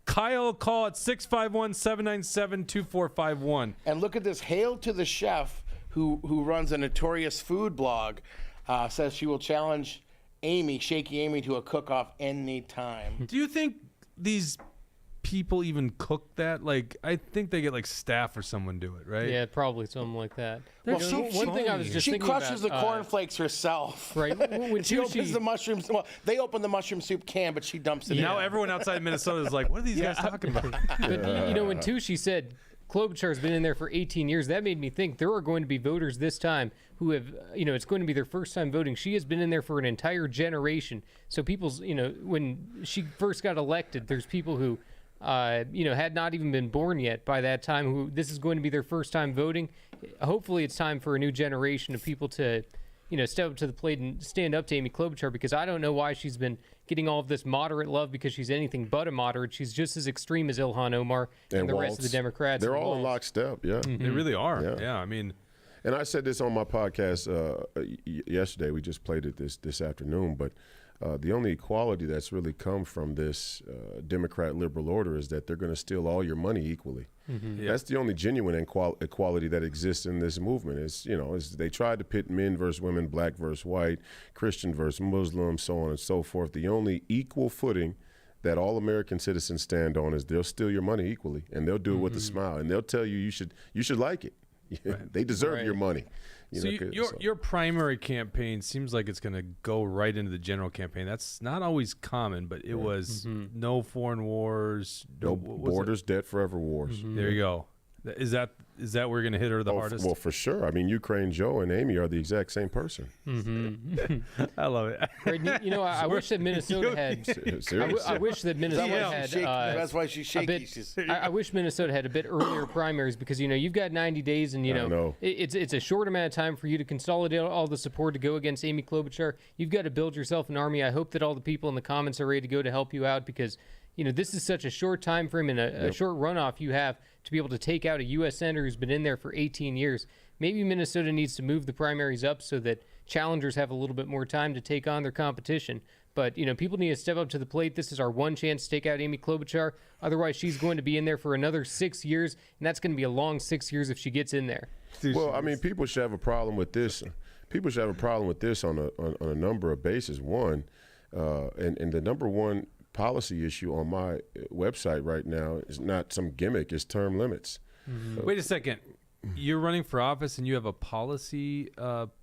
Kyle a call at 651-797-2451. And look at this. Hail to the chef who runs a notorious food blog, says she will challenge Shaky Amy, to a cook-off anytime. Do you think these people even cook that? Like, I think they get like staff or someone do it, right? Yeah, probably something like that. Well, one thing I was just she thinking crushes about, the cornflakes herself. Right. When She opens the mushrooms. Well, they open the mushroom soup can, but she dumps it in. Now everyone outside Minnesota is like, what are these guys talking about? But when Tucci said Klobuchar's been in there for 18 years, that made me think there are going to be voters this time who have, it's going to be their first time voting. She has been in there for an entire generation. So people's, when she first got elected, there's people who, had not even been born yet by that time, who this is going to be their first time voting. Hopefully it's time for a new generation of people to, step up to the plate and stand up to Amy Klobuchar, because I don't know why she's been getting all of this moderate love, because she's anything but a moderate. She's just as extreme as Ilhan Omar and the rest of the Democrats. They're all in lockstep, yeah. They really are. Yeah, I mean. And I said this on my podcast yesterday. We just played it this afternoon, but the only equality that's really come from this Democrat liberal order is that they're going to steal all your money equally. Mm-hmm. That's the only genuine equality that exists in this movement. Is they tried to pit men versus women, black versus white, Christian versus Muslim, so on and so forth. The only equal footing that all American citizens stand on is they'll steal your money equally, and they'll do it with a smile, and they'll tell you should like it. Right. They deserve your money. Your primary campaign seems like it's going to go right into the general campaign. That's not always common, but it was no foreign wars, no borders, debt forever wars. Mm-hmm. There you go. Is that where we're going to hit her the hardest? Well, for sure. I mean, Ukraine Joe and Amy are the exact same person. Mm-hmm. I love it. Right, I wish that Minnesota had. I wish that Minnesota had. That's why she's shaky. I wish Minnesota had a bit earlier primaries, because you've got 90 days, and it's a short amount of time for you to consolidate all the support to go against Amy Klobuchar. You've got to build yourself an army. I hope that all the people in the comments are ready to go to help you out, because this is such a short time frame and a short runoff you have to be able to take out a U.S. senator who's been in there for 18 years. Maybe Minnesota needs to move the primaries up so that challengers have a little bit more time to take on their competition. But, people need to step up to the plate. This is our one chance to take out Amy Klobuchar. Otherwise, she's going to be in there for another 6 years, and that's going to be a long 6 years if she gets in there. Well, I mean, people should have a problem with this. People should have a problem with this on a number of bases. One, and the number one policy issue on my website right now is not some gimmick, it's term limits. Mm-hmm. Wait a second. You're running for office and you have a policy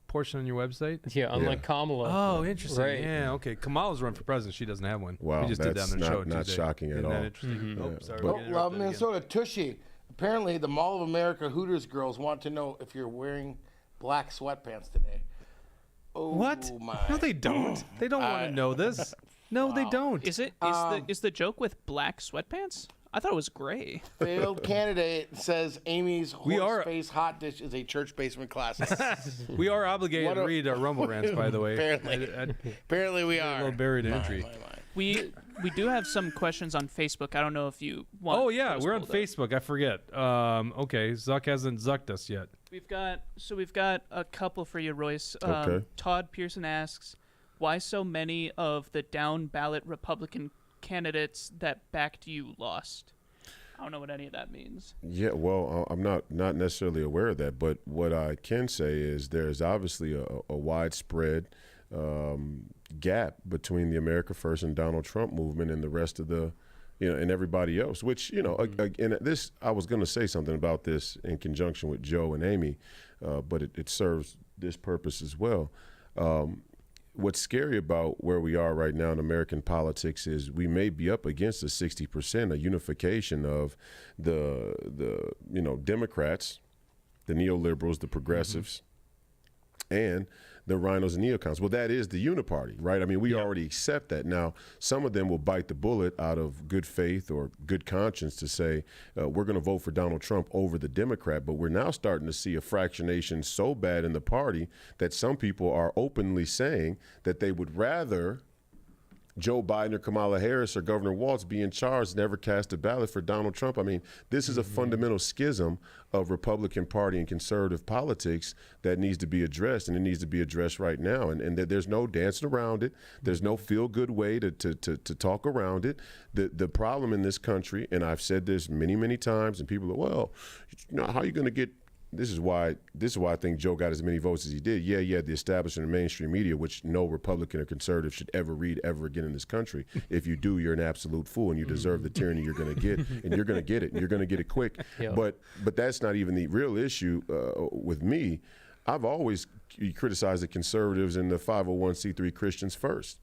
portion on your website? Yeah, unlike Kamala. Oh, interesting. Right. Yeah, okay. Kamala's run for president. She doesn't have one. Wow, we just did that on the show not Tuesday. shocking at all. Isn't that interesting? Mm-hmm. Oh, sorry. Love Minnesota. Tushy. Apparently, the Mall of America Hooters girls want to know if you're wearing black sweatpants today. Oh, what? My. No, they don't. They don't want to know this. No, they don't. Is the joke with black sweatpants? I thought it was gray. Failed candidate says Amy's We are- horse face hot dish is a church basement class. We are obligated What to a- read our Rumble rants, by the way. Apparently. Apparently we A are. little buried entry. We do have some questions on Facebook. I don't know if you want. Oh yeah, those we're on pulled up. Facebook. I forget. Okay, Zuck hasn't zucked us yet. We've got a couple for you, Royce. Okay. Todd Pearson asks, why so many of the down ballot Republican candidates that backed you lost? I don't know what any of that means. Yeah, well, I'm not necessarily aware of that, but what I can say is there's obviously a widespread gap between the America First and Donald Trump movement and the rest of the, and everybody else. Which, and this, I was going to say something about this in conjunction with Joe and Amy, but it serves this purpose as well. What's scary about where we are right now in American politics is we may be up against a 60%, a unification of the Democrats, the neoliberals, the progressives, and the rhinos and neocons. Well, that is the uniparty, right? I mean, we already accept that. Now, some of them will bite the bullet out of good faith or good conscience to say, we're going to vote for Donald Trump over the Democrat. But we're now starting to see a fractionation so bad in the party that some people are openly saying that they would rather Joe Biden or Kamala Harris or Governor Walz be in charge, never cast a ballot for Donald Trump. I mean, this is a fundamental schism of Republican Party and conservative politics that needs to be addressed, and it needs to be addressed right now. And there's no dancing around it. There's no feel-good way to talk around it. The problem in this country, and I've said this many, many times, and people are, well, how are you going to get This is why I think Joe got as many votes as he did. Yeah, the establishment of mainstream media, which no Republican or conservative should ever read ever again in this country. If you do, you're an absolute fool, and you deserve the tyranny you're going to get, and you're going to get it, and you're going to get it quick. Yeah. But that's not even the real issue with me. I've always criticized the conservatives and the 501c3 Christians first,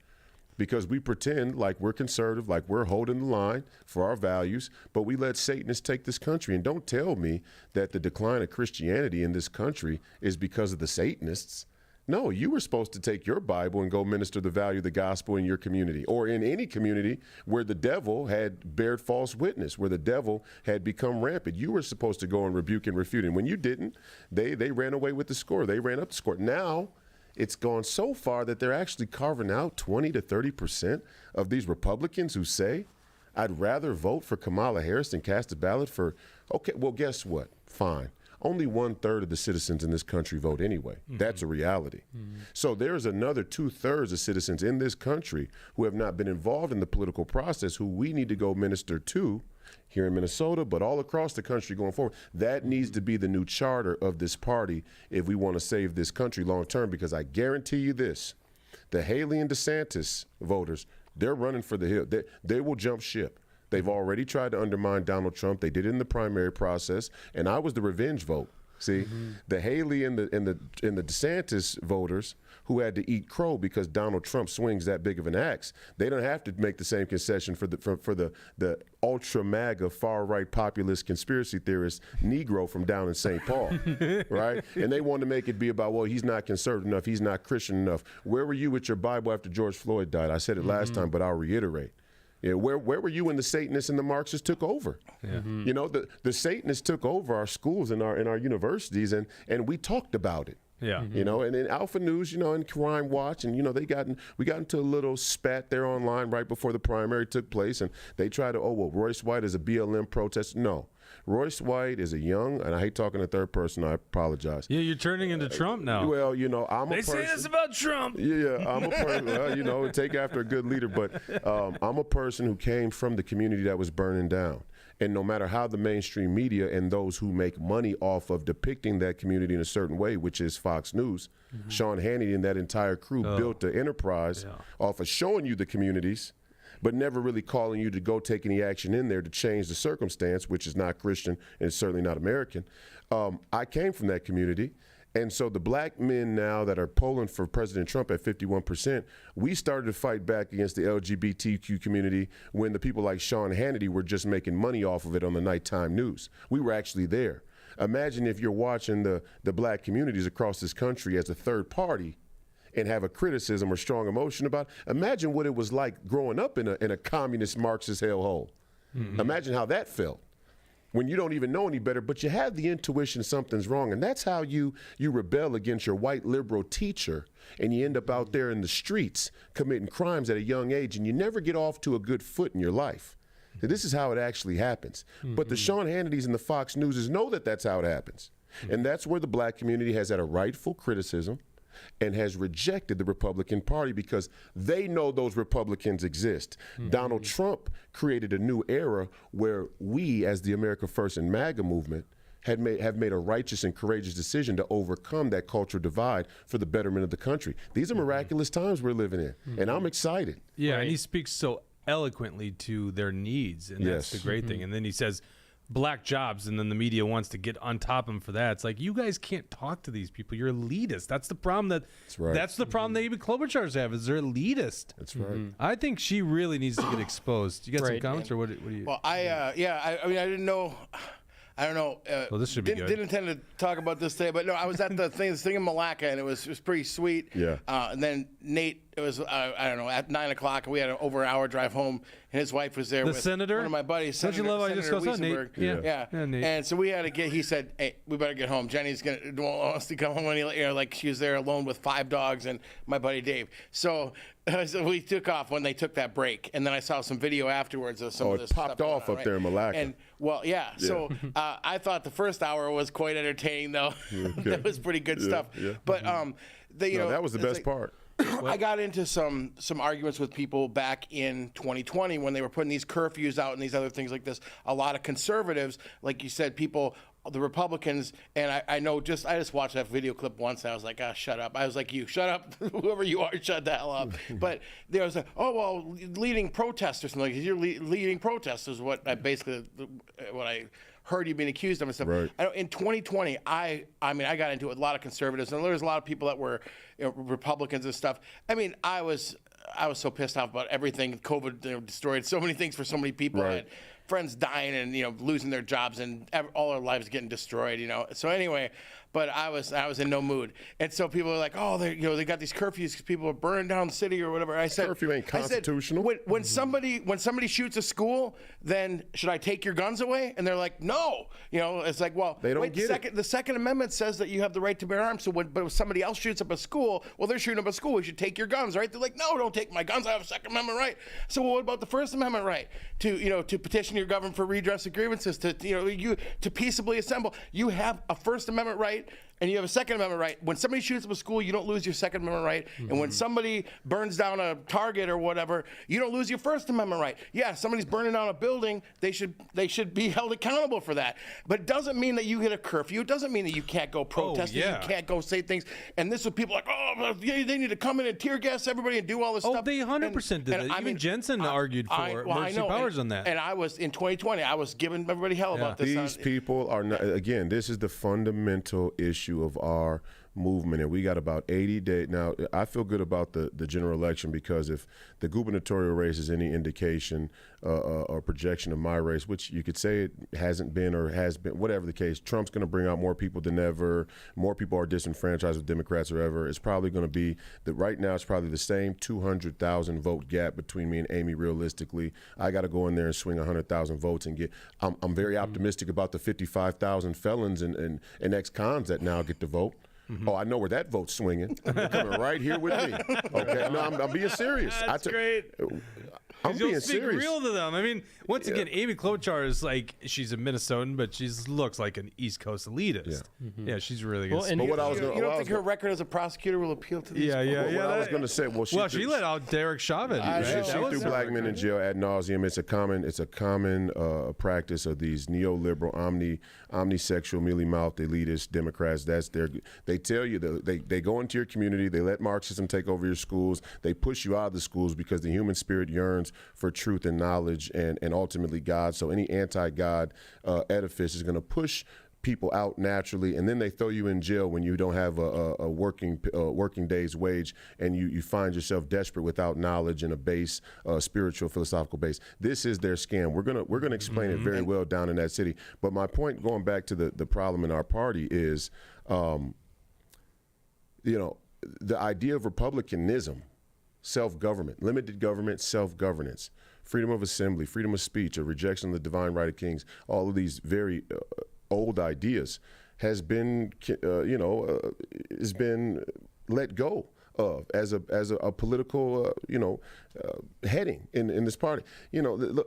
because we pretend like we're conservative, like we're holding the line for our values, but we let Satanists take this country. And don't tell me that the decline of Christianity in this country is because of the Satanists. No, you were supposed to take your Bible and go minister the value of the gospel in your community, or in any community where the devil had bared false witness, where the devil had become rampant. You were supposed to go and rebuke and refute. And when you didn't, they ran away with the score. They ran up the score. Now, it's gone so far that they're actually carving out 20 to 30% of these Republicans who say, I'd rather vote for Kamala Harris than cast a ballot for, okay, well, guess what? Fine. Only 1/3 of the citizens in this country vote anyway. That's a reality. So there's another 2/3 of citizens in this country who have not been involved in the political process, who we need to go minister to here in Minnesota, but all across the country going forward. That needs to be the new charter of this party if we want to save this country long term, because I guarantee you this, the Haley and DeSantis voters, they're running for the hill. They will jump ship. They've already tried to undermine Donald Trump. They did it in the primary process, and I was the revenge vote. See, the Haley and the DeSantis voters who had to eat crow because Donald Trump swings that big of an axe, they don't have to make the same concession for the ultra MAGA far right populist conspiracy theorist Negro from down in St. Paul, right? And they want to make it be about, well, he's not conservative enough, he's not Christian enough. Where were you with your Bible after George Floyd died? I said it last time, but I'll reiterate. Yeah, where were you when the Satanists and the Marxists took over? Yeah. You know, the Satanists took over our schools and our universities, and we talked about it. Yeah. You know, and in Alpha News, and Crime Watch, and we got into a little spat there online right before the primary took place, and they tried to, Royce White is a BLM protester. No. Royce White is a young, and I hate talking in third person, I apologize. Yeah, you're turning into Trump now. Well, I'm a person. They say this about Trump. Yeah, I'm a person, well, take after a good leader, but I'm a person who came from the community that was burning down. And no matter how the mainstream media and those who make money off of depicting that community in a certain way, which is Fox News, Sean Hannity and that entire crew built the enterprise off of showing you the communities, but never really calling you to go take any action in there to change the circumstance, which is not Christian and certainly not American. I came from that community. And so the black men now that are polling for President Trump at 51%, we started to fight back against the LGBTQ community when the people like Sean Hannity were just making money off of it on the nighttime news. We were actually there. Imagine if you're watching the black communities across this country as a third party and have a criticism or strong emotion about it. Imagine what it was like growing up in a communist Marxist hellhole. Imagine how that felt when you don't even know any better, but you have the intuition something's wrong. And that's how you rebel against your white liberal teacher, and you end up out there in the streets committing crimes at a young age, and you never get off to a good foot in your life. So this is how it actually happens. But the Sean Hannitys and the Fox Newses know that that's how it happens. And that's where the black community has had a rightful criticism and has rejected the Republican Party because they know those Republicans exist. Donald Trump created a new era where we, as the America First and MAGA movement, have made a righteous and courageous decision to overcome that cultural divide for the betterment of the country. These are miraculous times we're living in, and I'm excited. Yeah, Right. and he speaks so eloquently to their needs, and that's the great thing. And then he says black jobs, and then the media wants to get on top of him for that. It's like, you guys can't talk to these people. You're elitist. That's the problem that's the problem that even Klobuchar's have, is they're elitist. That's right. I think she really needs to get exposed. You got some Right. comments, or what do you? Well, I mean, I didn't know. I don't know. Well, this should be good. Didn't intend to talk about this today, but no, I was at this thing in Malacca, and it was pretty sweet. Yeah. And then Nate, it was I don't know, at 9 o'clock, and we had an over an hour drive home, and his wife was there The with senator? one of my buddies. Don't you love how I just Senator goes, "Oh, Nate." Weissenberg. Yeah. Yeah, Nate. And so we had to get. He said, "Hey, we better get home. Jenny's won't us to come home any later. Like, she was there alone with 5 dogs and my buddy Dave." So we took off when they took that break, and then I saw some video afterwards of some of it this popped stuff going off on, up there in Malacca. And well, yeah. So I thought the first hour was quite entertaining, though. That was pretty good stuff. Yeah. But That was the it's best like- part. I got into some arguments with people back in 2020 when they were putting these curfews out and these other things like this. A lot of conservatives, like you said, the Republicans, and I know I just watched that video clip once, and I was like, shut up. I was like, you, shut up. Whoever you are, shut the hell up. But there was leading protesters. Like, you're leading protesters, what I heard you being accused of and stuff. Right. In 2020, I got into it with a lot of conservatives, and there was a lot of people that were Republicans and stuff. I mean, I was so pissed off about everything. COVID destroyed so many things for so many people. Right. I had friends dying and losing their jobs and all our lives getting destroyed. So anyway, but I was in no mood, and so people were like, "Oh, they got these curfews because people are burning down the city or whatever." I said, Curfew ain't constitutional. I said, when somebody shoots a school, then should I take your guns away? And they're like, "No." It's like, well, They don't wait, get it. the Second Amendment says that you have the right to bear arms. So but if somebody else shoots up a school, well, they're shooting up a school. We should take your guns, right? They're like, "No, don't take my guns. I have a Second Amendment right." So what about the First Amendment right to petition your government for redress of grievances, to peaceably assemble? You have a First Amendment right, and you have a Second Amendment right. When somebody shoots up a school, you don't lose your Second Amendment right. And when somebody burns down a Target or whatever, you don't lose your First Amendment right. Yeah, somebody's burning down a building, they should be held accountable for that. But it doesn't mean that you hit a curfew. It doesn't mean that you can't go protest, yeah. that you can't go say things. And this is people like, "Oh, yeah, they need to come in and tear gas everybody and do all this stuff." They 100% did that. Even Jensen argued for emergency powers on that. And I was, in 2020, I was giving everybody hell about this. These people are not, again, this is the fundamental issue of our movement, and we got about 80 days. Now, I feel good about the general election because if the gubernatorial race is any indication or projection of my race, which you could say it hasn't been or has been, whatever the case, Trump's going to bring out more people than ever. More people are disenfranchised with Democrats or ever. It's probably going to be that right now it's probably the same 200,000 vote gap between me and Amy. Realistically, I got to go in there and swing 100,000 votes and get. I'm very optimistic about the 55,000 felons and ex-cons that now get to vote. Oh, I know where that vote's swinging. They're coming right here with me. Okay, no, I'm being serious. That's great. I'm being You'll speak serious. real to them. I mean, once again, Amy Klobuchar is like, she's a Minnesotan, but she looks like an East Coast elitist. Yeah, she's really good. Well, and But what I was You gonna, don't think her record as a prosecutor will appeal to these Yeah, people? yeah, what I was going to say, she let out Derek Chauvin. I right? know. She That was threw black men in jail ad nauseum. It's a common practice of these neoliberal, omnisexual, mealy-mouthed elitist Democrats. They tell you they go into your community. They let Marxism take over your schools. They push you out of the schools because the human spirit yearns for truth and knowledge and ultimately God. So any anti-God edifice is going to push people out naturally, and then they throw you in jail when you don't have a working day's wage, and you find yourself desperate without knowledge and a base, spiritual, philosophical base. This is their scam. We're gonna explain it very well down in that city. But my point, going back to the problem in our party, is, the idea of republicanism self-government, limited government, self-governance, freedom of assembly, freedom of speech, a rejection of the divine right of kings, all of these very old ideas has been, has been let go of as a political, heading in this party. Look,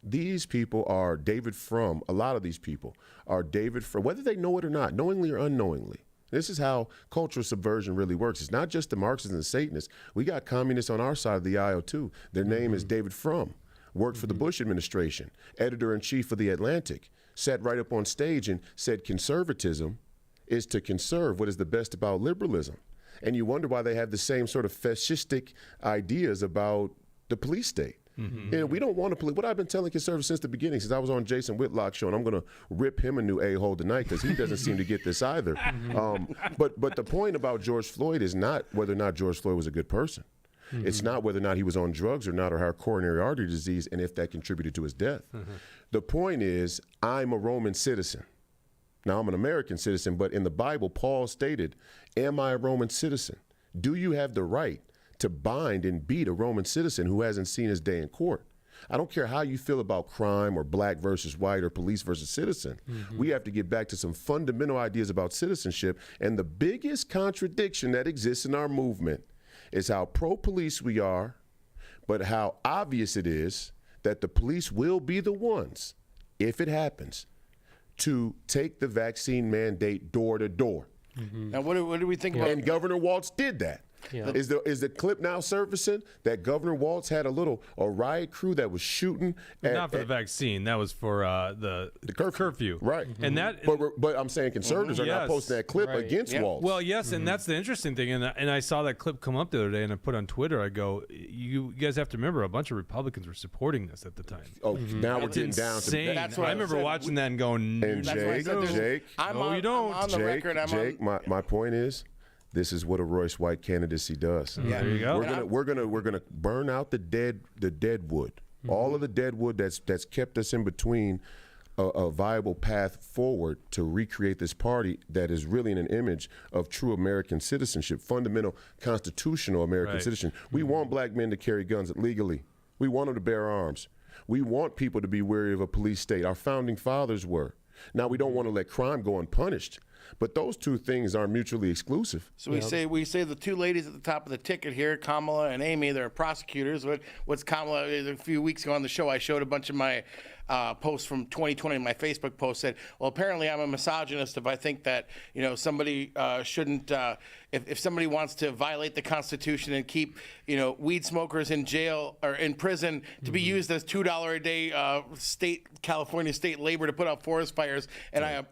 these people are David Frum. A lot of these people are David Frum, whether they know it or not, knowingly or unknowingly. This is how cultural subversion really works. It's not just the Marxists and the Satanists. We got communists on our side of the aisle, too. Their name is David Frum, worked for the Bush administration, editor-in-chief of The Atlantic, sat right up on stage and said conservatism is to conserve what is the best about liberalism. And you wonder why they have the same sort of fascistic ideas about the police state. And we don't want to police. What I've been telling conservatives since the beginning, since I was on Jason Whitlock's show, and I'm going to rip him a new a-hole tonight because he doesn't seem to get this either. But the point about George Floyd is not whether or not George Floyd was a good person. It's not whether or not he was on drugs or not, or had coronary artery disease, and if that contributed to his death. The point is, I'm a Roman citizen. Now, I'm an American citizen, but in the Bible, Paul stated, am I a Roman citizen? Do you have the right to bind and beat a Roman citizen who hasn't seen his day in court? I don't care how you feel about crime or black versus white or police versus citizen. We have to get back to some fundamental ideas about citizenship. And the biggest contradiction that exists in our movement is how pro-police we are, but how obvious it is that the police will be the ones, if it happens, to take the vaccine mandate door to door. Now, what do we think about? And Governor Walz did that. Yeah. Is the clip now surfacing that Governor Walz had a riot crew that was shooting? Not for the vaccine. That was for the curfew. Right. And that. But I'm saying conservatives are not posting that clip against Walz. Well, yes, and that's the interesting thing. And I saw that clip come up the other day, and I put on Twitter. I go, you guys have to remember, a bunch of Republicans were supporting this at the time. Oh, now we're getting down to insane. That's what I remember watching that and going, and Jake, I'm no, you don't. on the record. Jake, my point is, this is what a Royce White candidacy does. Yeah. there you go. We're gonna burn out the dead wood. All of the dead wood that's kept us in between a viable path forward to recreate this party that is really an image of true American citizenship, fundamental constitutional American citizenship. We want black men to carry guns legally. We want them to bear arms. We want people to be wary of a police state. Our founding fathers were. Now, we don't want to let crime go unpunished. But those two things are mutually exclusive. So we say the two ladies at the top of the ticket here, Kamala and Amy, they're prosecutors. What's Kamala? A few weeks ago on the show, I showed a bunch of my posts from 2020. My Facebook post said, well, apparently I'm a misogynist if I think that somebody shouldn't. If somebody wants to violate the Constitution and keep weed smokers in jail or in prison to be used as $2 a day California state labor to put out forest fires, and I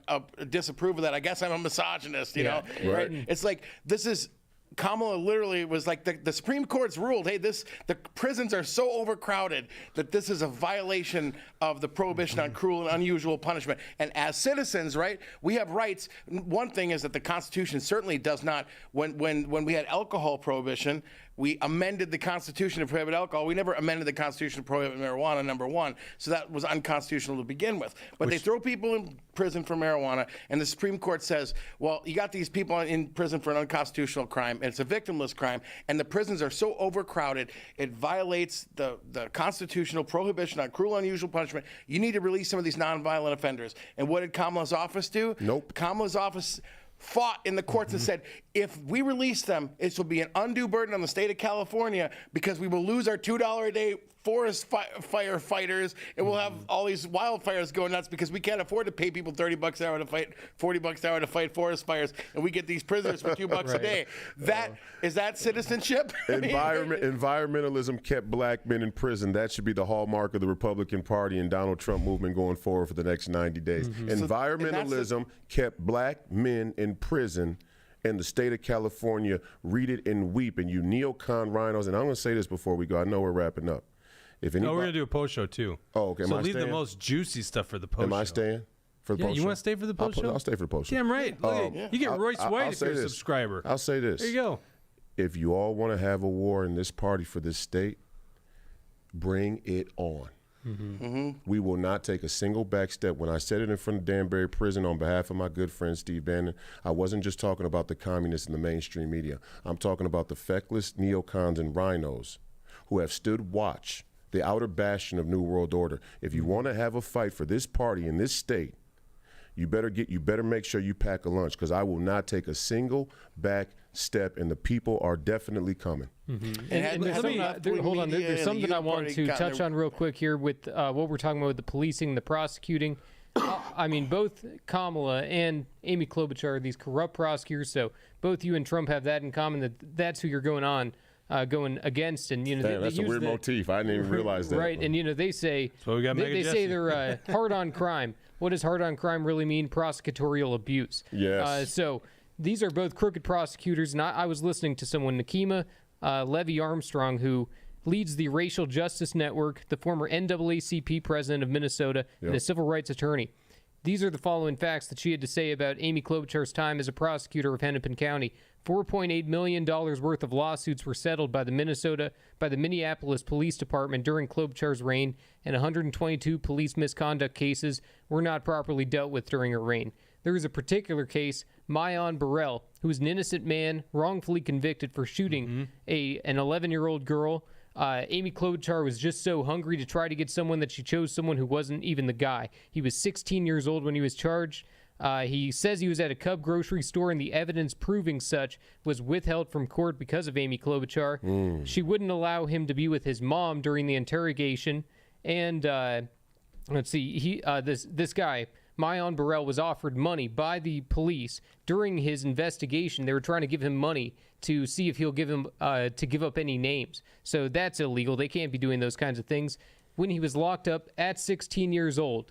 disapprove of that, I guess I'm a misogynist. Right? It's like this is. Kamala literally was like, the Supreme Court's ruled, hey, the prisons are so overcrowded that this is a violation of the prohibition on cruel and unusual punishment. And as citizens, right, we have rights. One thing is that the Constitution certainly does not, when we had alcohol prohibition, we amended the Constitution to prohibit alcohol. We never amended the Constitution to prohibit marijuana, number one. So that was unconstitutional to begin with. But they throw people in prison for marijuana, and the Supreme Court says, well, you got these people in prison for an unconstitutional crime, and it's a victimless crime, and the prisons are so overcrowded, it violates the constitutional prohibition on cruel and unusual punishment. You need to release some of these nonviolent offenders. And what did Kamala's office do? Nope. Kamala's office fought in the courts and said, if we release them, it will be an undue burden on the state of California because we will lose our $2 a day forest firefighters, and we'll have all these wildfires going nuts because we can't afford to pay people $30 an hour to fight, $40 an hour to fight forest fires, and we get these prisoners for $2 a day. Is that citizenship? Environmentalism kept black men in prison. That should be the hallmark of the Republican Party and Donald Trump movement going forward for the next 90 days. Environmentalism kept black men in prison. And the state of California, read it and weep. And you neocon rhinos, and I'm going to say this before we go. I know we're wrapping up. If anybody, we're going to do a post show too. Oh, okay. So leave the most juicy stuff for the post show. Am I staying for the post show? You want to stay for the post show? I'll stay for the post show. Damn right. You get Royce White if you're a subscriber. I'll say this. There you go. If you all want to have a war in this party for this state, bring it on. We will not take a single back step. When I said it in front of Danbury Prison on behalf of my good friend Steve Bannon, I wasn't just talking about the communists in the mainstream media. I'm talking about the feckless neocons and rhinos who have stood watch, the outer bastion of New World Order. If you want to have a fight for this party in this state, you better make sure you pack a lunch, because I will not take a single back step, and the people are definitely coming. And hold on, there's something I want to touch on real quick here with what we're talking about with the policing, the prosecuting. I mean, both Kamala and Amy Klobuchar are these corrupt prosecutors, so both you and Trump have that in common, that's who you're going against. And that's a weird motif. I didn't even realize that. Right, and they say they say they're hard on crime. What does hard on crime really mean? Prosecutorial abuse. Yes. So these are both crooked prosecutors, and I was listening to someone, Nakima Levy Armstrong, who leads the Racial Justice Network, the former NAACP president of Minnesota, and a civil rights attorney. These are the following facts that she had to say about Amy Klobuchar's time as a prosecutor of Hennepin County. $4.8 million worth of lawsuits were settled by the Minneapolis Police Department during Klobuchar's reign, and 122 police misconduct cases were not properly dealt with during her reign. There is a particular case, Mayan Burrell, who is an innocent man wrongfully convicted for shooting an 11-year-old girl. Amy Klobuchar was just so hungry to try to get someone that she chose someone who wasn't even the guy. He was 16 years old when he was charged. He says he was at a Cub grocery store, and the evidence proving such was withheld from court because of Amy Klobuchar. She wouldn't allow him to be with his mom during the interrogation. And let's see, this guy, Mayan Burrell, was offered money by the police during his investigation. They were trying to give him money to see if he'll give up any names. So that's illegal. They can't be doing those kinds of things. When he was locked up at 16 years old,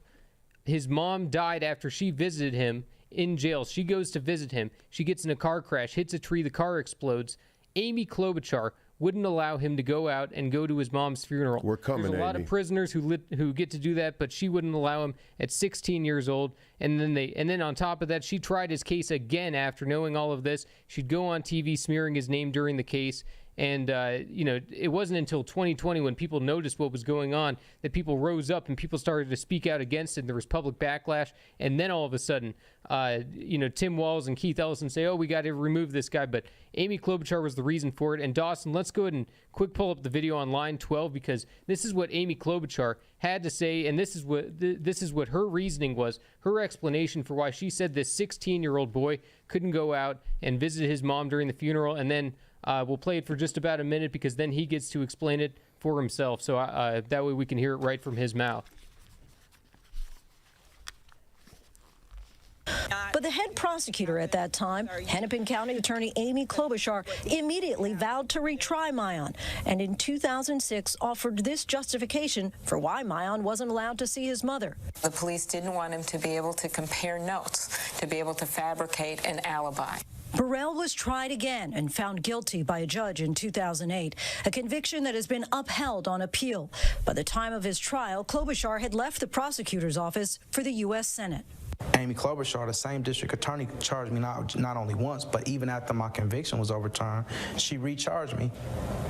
his mom died after she visited him in jail. She goes to visit him. She gets in a car crash, hits a tree, the car explodes. Amy Klobuchar wouldn't allow him to go out and go to his mom's funeral. We're coming, There's a lot Amy. of prisoners who get to do that, but she wouldn't allow him at 16 years old. And then on top of that, she tried his case again after knowing all of this. She'd go on TV smearing his name during the case. And, it wasn't until 2020 when people noticed what was going on that people rose up and people started to speak out against it. And there was public backlash. And then all of a sudden, Tim Walz and Keith Ellison say, we got to remove this guy. But Amy Klobuchar was the reason for it. And Dawson, let's go ahead and quick pull up the video on line 12, because this is what Amy Klobuchar had to say. And this is what her reasoning was, her explanation for why she said this 16-year-old boy couldn't go out and visit his mom during the funeral. And then we'll play it for just about a minute, because then he gets to explain it for himself. So that way we can hear it right from his mouth. But the head prosecutor at that time, Hennepin County Attorney Amy Klobuchar, immediately vowed to retry Mayan, and in 2006 offered this justification for why Mayan wasn't allowed to see his mother. The police didn't want him to be able to compare notes, to be able to fabricate an alibi. Burrell was tried again and found guilty by a judge in 2008, a conviction that has been upheld on appeal. By the time of his trial, Klobuchar had left the prosecutor's office for the U.S. Senate. Amy Klobuchar, the same district attorney, charged me not only once, but even after my conviction was overturned, she recharged me.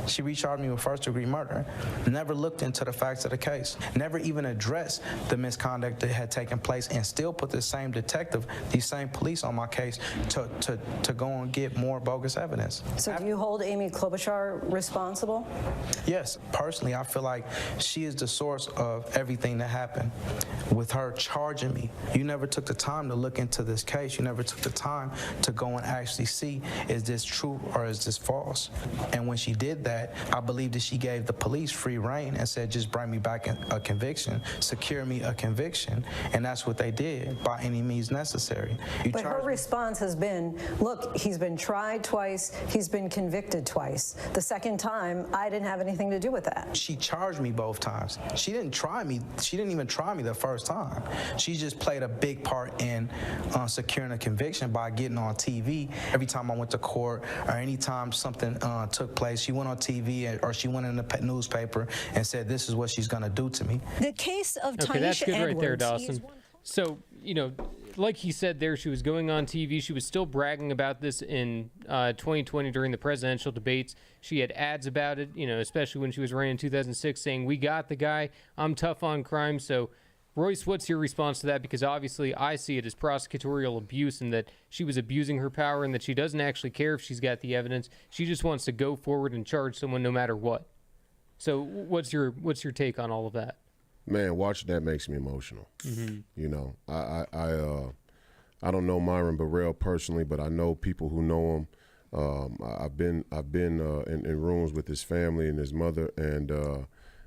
She recharged me with first-degree murder. Never looked into the facts of the case. Never even addressed the misconduct that had taken place, and still put the same detective, these same police on my case to go and get more bogus evidence. So do you hold Amy Klobuchar responsible? Yes. Personally, I feel like she is the source of everything that happened. With her charging me, you never took the time to look into this case. You never took the time to go and actually see, is this true or is this false? And when she did that, I believe that she gave the police free rein and said, just bring me back a conviction, secure me a conviction. And that's what they did by any means necessary. But her response has been, look, he's been tried twice, he's been convicted twice. The second time, I didn't have anything to do with that. She charged me both times. She didn't try me. She didn't even try me the first time. She just played a big part in securing a conviction by getting on TV. Every time I went to court, or anytime something took place, she went on TV or she went in the newspaper and said, this is what she's going to do to me. The case of Taisha that's good Edwards, right there, Dawson. So, like he said there, she was going on TV. She was still bragging about this in 2020 during the presidential debates. She had ads about it, especially when she was running in 2006, saying, "We got the guy. I'm tough on crime." So, Royce, what's your response to that? Because obviously I see it as prosecutorial abuse and that she was abusing her power and that she doesn't actually care if she's got the evidence. She just wants to go forward and charge someone no matter what. So what's your take on all of that? Man, watching that makes me emotional. I don't know Myron Burrell personally, but I know people who know him. I've been in rooms with his family and his mother, and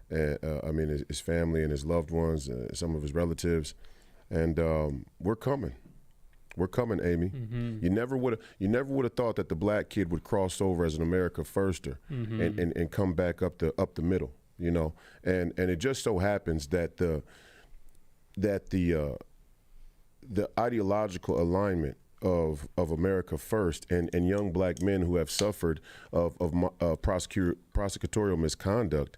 his family and his loved ones, some of his relatives, and we're coming. We're coming, Amy. Mm-hmm. You never would have thought that the black kid would cross over as an America firster and come back up the middle. And it just so happens that the ideological alignment of America first and young black men who have suffered of prosecutorial misconduct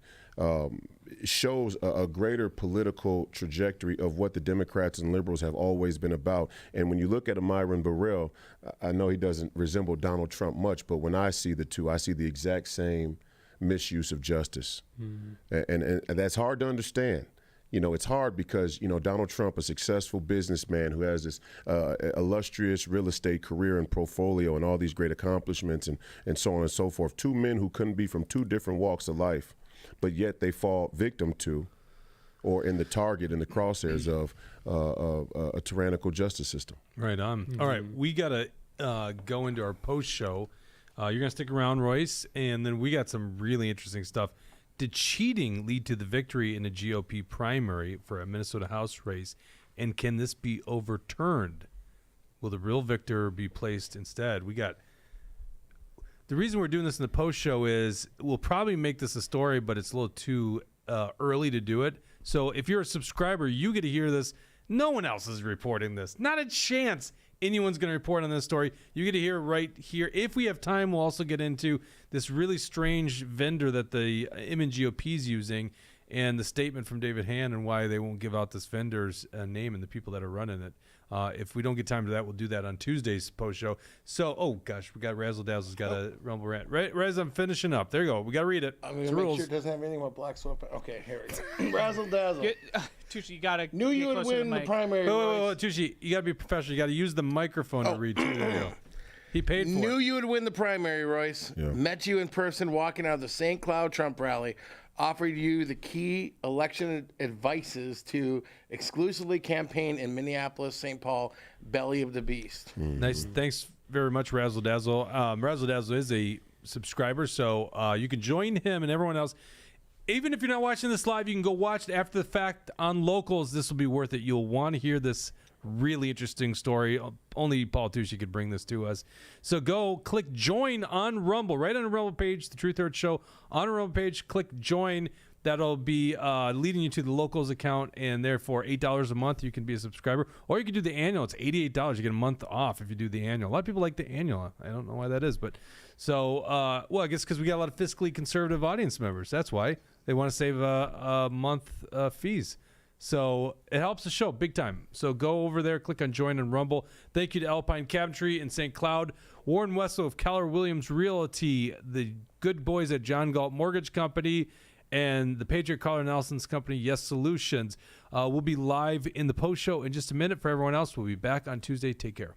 shows a greater political trajectory of what the Democrats and liberals have always been about. And when you look at a Myron Burrell, I know he doesn't resemble Donald Trump much, but when I see the two, I see the exact same misuse of justice. And that's hard to understand. It's hard because, Donald Trump, a successful businessman who has this illustrious real estate career and portfolio and all these great accomplishments and so on and so forth. Two men who couldn't be from two different walks of life, but yet they fall victim to or in the target in the crosshairs of a tyrannical justice system. Right on. Mm-hmm. All right, we got to go into our post show. You're going to stick around, Royce, and then we got some really interesting stuff. Did cheating lead to the victory in a GOP primary for a Minnesota House race, and can this be overturned? Will the real victor be placed instead? The reason we're doing this in the post show is we'll probably make this a story, but it's a little too early to do it. So if you're a subscriber, you get to hear this. No one else is reporting this. Not a chance anyone's going to report on this story. You get to hear right here. If we have time, we'll also get into this really strange vendor that the GOP is using and the statement from David Hand and why they won't give out this vendor's name and the people that are running it. If we don't get time to that, we'll do that on Tuesday's post show. So, oh gosh, we got Razzle Dazzle's got a rumble rant. Rez, I'm finishing up. There you go. We got to read it. I'm going to make sure it doesn't have anything about black soap. Okay, here we go. Razzle Dazzle. Tucci, you got to knew you would win the primary. Whoa, Tucci, you got to be professional. You got to use the microphone to read too. There you go. He paid for it. Knew you would win the primary, Royce. Yeah. Met you in person walking out of the St. Cloud Trump rally. Offered you the key election advices to exclusively campaign in Minneapolis, St. Paul, belly of the beast. Mm-hmm. Nice. Thanks very much, Razzle Dazzle. Razzle Dazzle is a subscriber, so you can join him and everyone else. Even if you're not watching this live, you can go watch it after the fact on Locals. This will be worth it. You'll want to hear this really interesting story. Only Paul Tucci could bring this to us. So go click join on Rumble, right on the Rumble page, the Truth Hurts Show. On the Rumble page, click join. That'll be leading you to the Locals account, and therefore $8 a month you can be a subscriber. Or you can do the annual. It's $88. You get a month off if you do the annual. A lot of people like the annual. I don't know why that is, but so I guess because we got a lot of fiscally conservative audience members. That's why they want to save a month fees. So it helps the show big time. So go over there, click on Join and Rumble. Thank you to Alpine Cabinetry in St. Cloud, Warren Wessel of Keller Williams Realty, the good boys at John Galt Mortgage Company, and the Patriot Collar Nelson's company, Yes Solutions. We'll be live in the post show in just a minute. For everyone else, we'll be back on Tuesday. Take care.